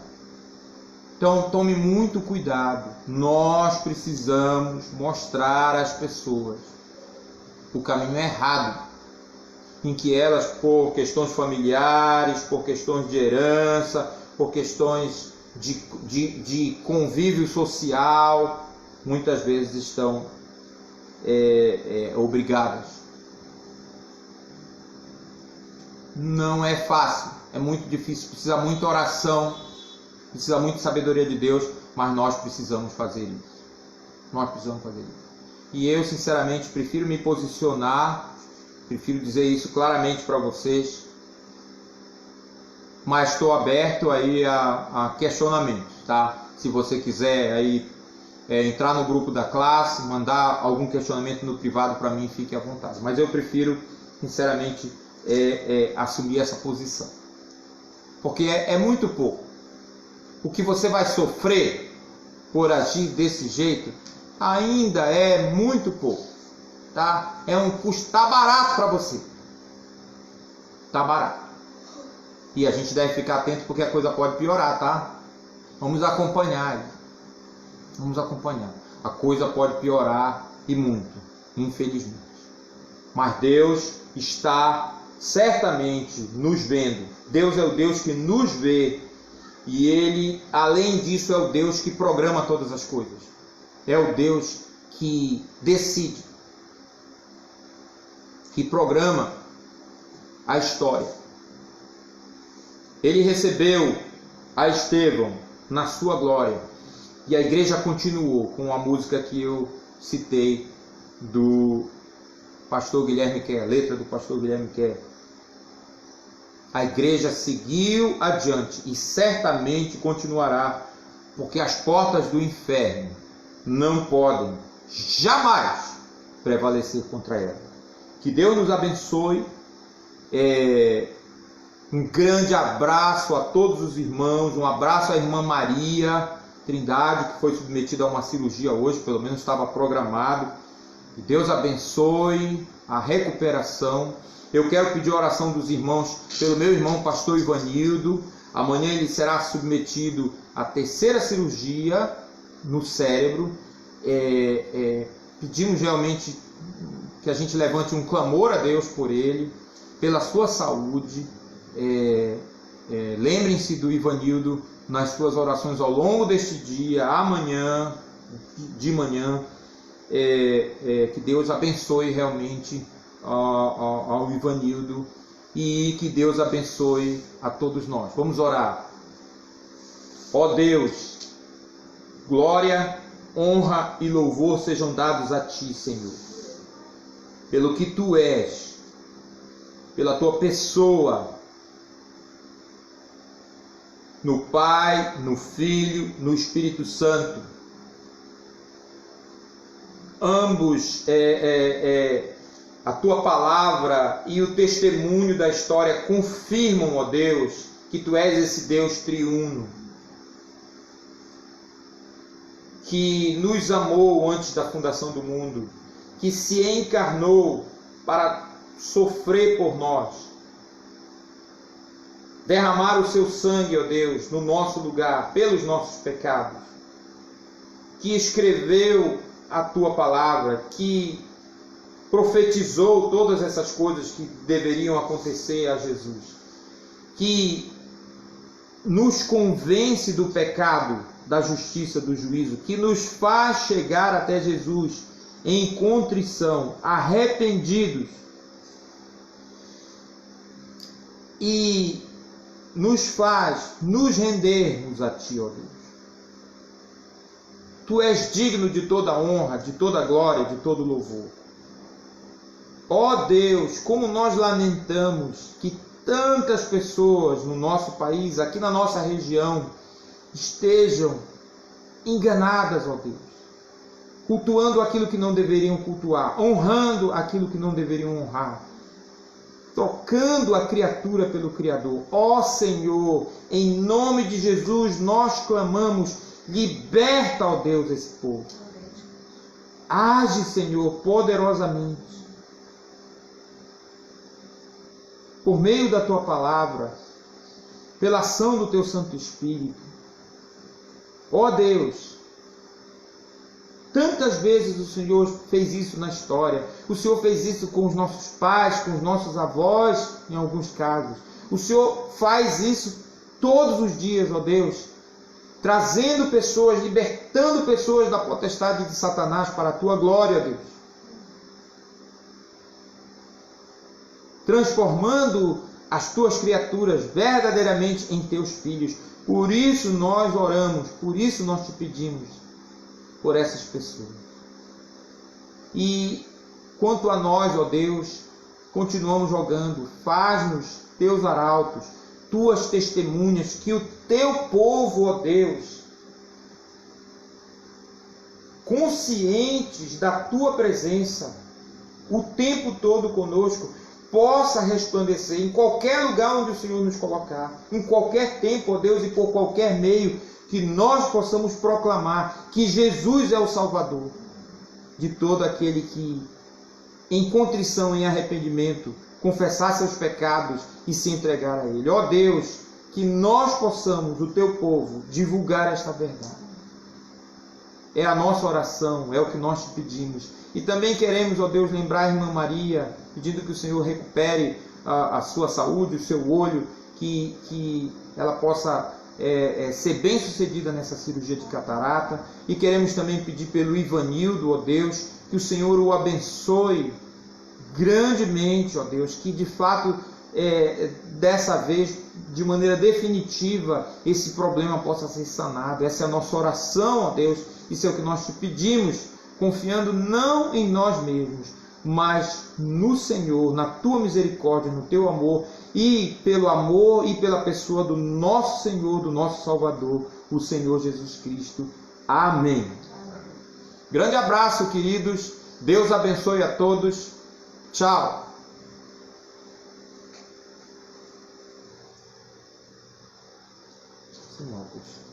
Então tome muito cuidado. Nós precisamos mostrar às pessoas o caminho errado, em que elas, por questões familiares, por questões de herança, por questões de convívio social, muitas vezes estão obrigadas. Não é fácil, é muito difícil, precisa muita oração, precisa muita sabedoria de Deus, mas nós precisamos fazer isso. Nós precisamos fazer isso. E eu, sinceramente, prefiro me posicionar, prefiro dizer isso claramente para vocês, mas estou aberto aí a questionamentos, tá? Se você quiser aí entrar no grupo da classe, mandar algum questionamento no privado para mim, fique à vontade. Mas eu prefiro, sinceramente, assumir essa posição, porque é muito pouco. O que você vai sofrer por agir desse jeito ainda é muito pouco, tá? É um custo, tá barato para você, tá barato. E a gente deve ficar atento porque a coisa pode piorar, tá? Vamos acompanhar, vamos acompanhar. A coisa pode piorar e muito, infelizmente. Mas Deus está certamente nos vendo. Deus é o Deus que nos vê. E Ele, além disso, é o Deus que programa todas as coisas. É o Deus que decide, que programa a história. Ele recebeu a Estevão na sua glória. E a igreja continuou com a música que eu citei do pastor Guilherme Kerr, letra do pastor Guilherme Kerr. A igreja seguiu adiante e certamente continuará, porque as portas do inferno não podem jamais prevalecer contra ela. Que Deus nos abençoe. Um grande abraço a todos os irmãos, um abraço à irmã Maria Trindade, que foi submetida a uma cirurgia hoje, pelo menos estava programado. Que Deus abençoe a recuperação. Eu quero pedir a oração dos irmãos pelo meu irmão pastor Ivanildo. Amanhã ele será submetido à terceira cirurgia no cérebro. Pedimos realmente que a gente levante um clamor a Deus por ele, pela sua saúde. Lembrem-se do Ivanildo nas suas orações ao longo deste dia, amanhã, de manhã. Que Deus abençoe realmente ao Ivanildo e que Deus abençoe a todos nós. Vamos orar. Ó Deus, glória, honra e louvor sejam dados a Ti, Senhor, pelo que Tu és, pela Tua pessoa, no Pai, no Filho, no Espírito Santo. Ambos, a Tua palavra e o testemunho da história confirmam, ó Deus, que Tu és esse Deus triuno, que nos amou antes da fundação do mundo, que se encarnou para sofrer por nós, derramar o Seu sangue, ó Deus, no nosso lugar, pelos nossos pecados, que escreveu a Tua palavra, que profetizou todas essas coisas que deveriam acontecer a Jesus, que nos convence do pecado, da justiça, do juízo, que nos faz chegar até Jesus em contrição, arrependidos, e nos faz nos rendermos a Ti, ó Deus. Tu és digno de toda honra, de toda glória, de todo louvor. Ó Deus, como nós lamentamos que tantas pessoas no nosso país, aqui na nossa região, estejam enganadas, ó Deus, cultuando aquilo que não deveriam cultuar, honrando aquilo que não deveriam honrar, trocando a criatura pelo Criador. Ó Senhor, em nome de Jesus, nós clamamos, liberta, ó Deus, esse povo. Age, Senhor, poderosamente, por meio da Tua palavra, pela ação do Teu Santo Espírito. Ó Deus, tantas vezes o Senhor fez isso na história. O Senhor fez isso com os nossos pais, com os nossos avós, em alguns casos. O Senhor faz isso todos os dias, ó Deus, trazendo pessoas, libertando pessoas da potestade de Satanás para a Tua glória, Deus. Transformando as Tuas criaturas verdadeiramente em Teus filhos. Por isso nós oramos, por isso nós Te pedimos, por essas pessoas. E quanto a nós, ó Deus, continuamos rogando, faz-nos Teus arautos, Tuas testemunhas, que o Teu povo, ó Deus, conscientes da Tua presença, o tempo todo conosco, possa resplandecer em qualquer lugar onde o Senhor nos colocar, em qualquer tempo, ó Deus, e por qualquer meio, que nós possamos proclamar que Jesus é o Salvador de todo aquele que, em contrição, em arrependimento, confessar seus pecados e se entregar a Ele. Ó Deus, que nós possamos, o Teu povo, divulgar esta verdade. É a nossa oração, é o que nós Te pedimos. E também queremos, ó Deus, lembrar a irmã Maria, pedindo que o Senhor recupere a sua saúde, o seu olho, que ela possa ser bem sucedida nessa cirurgia de catarata. E queremos também pedir pelo Ivanildo, ó Deus, que o Senhor o abençoe grandemente, ó Deus, que de fato, dessa vez, de maneira definitiva, esse problema possa ser sanado. Essa é a nossa oração, ó Deus, isso é o que nós Te pedimos, confiando não em nós mesmos, mas no Senhor, na Tua misericórdia, no Teu amor, e pelo amor e pela pessoa do nosso Senhor, do nosso Salvador, o Senhor Jesus Cristo. Amém. Grande abraço, queridos. Deus abençoe a todos. Tchau. Marcos.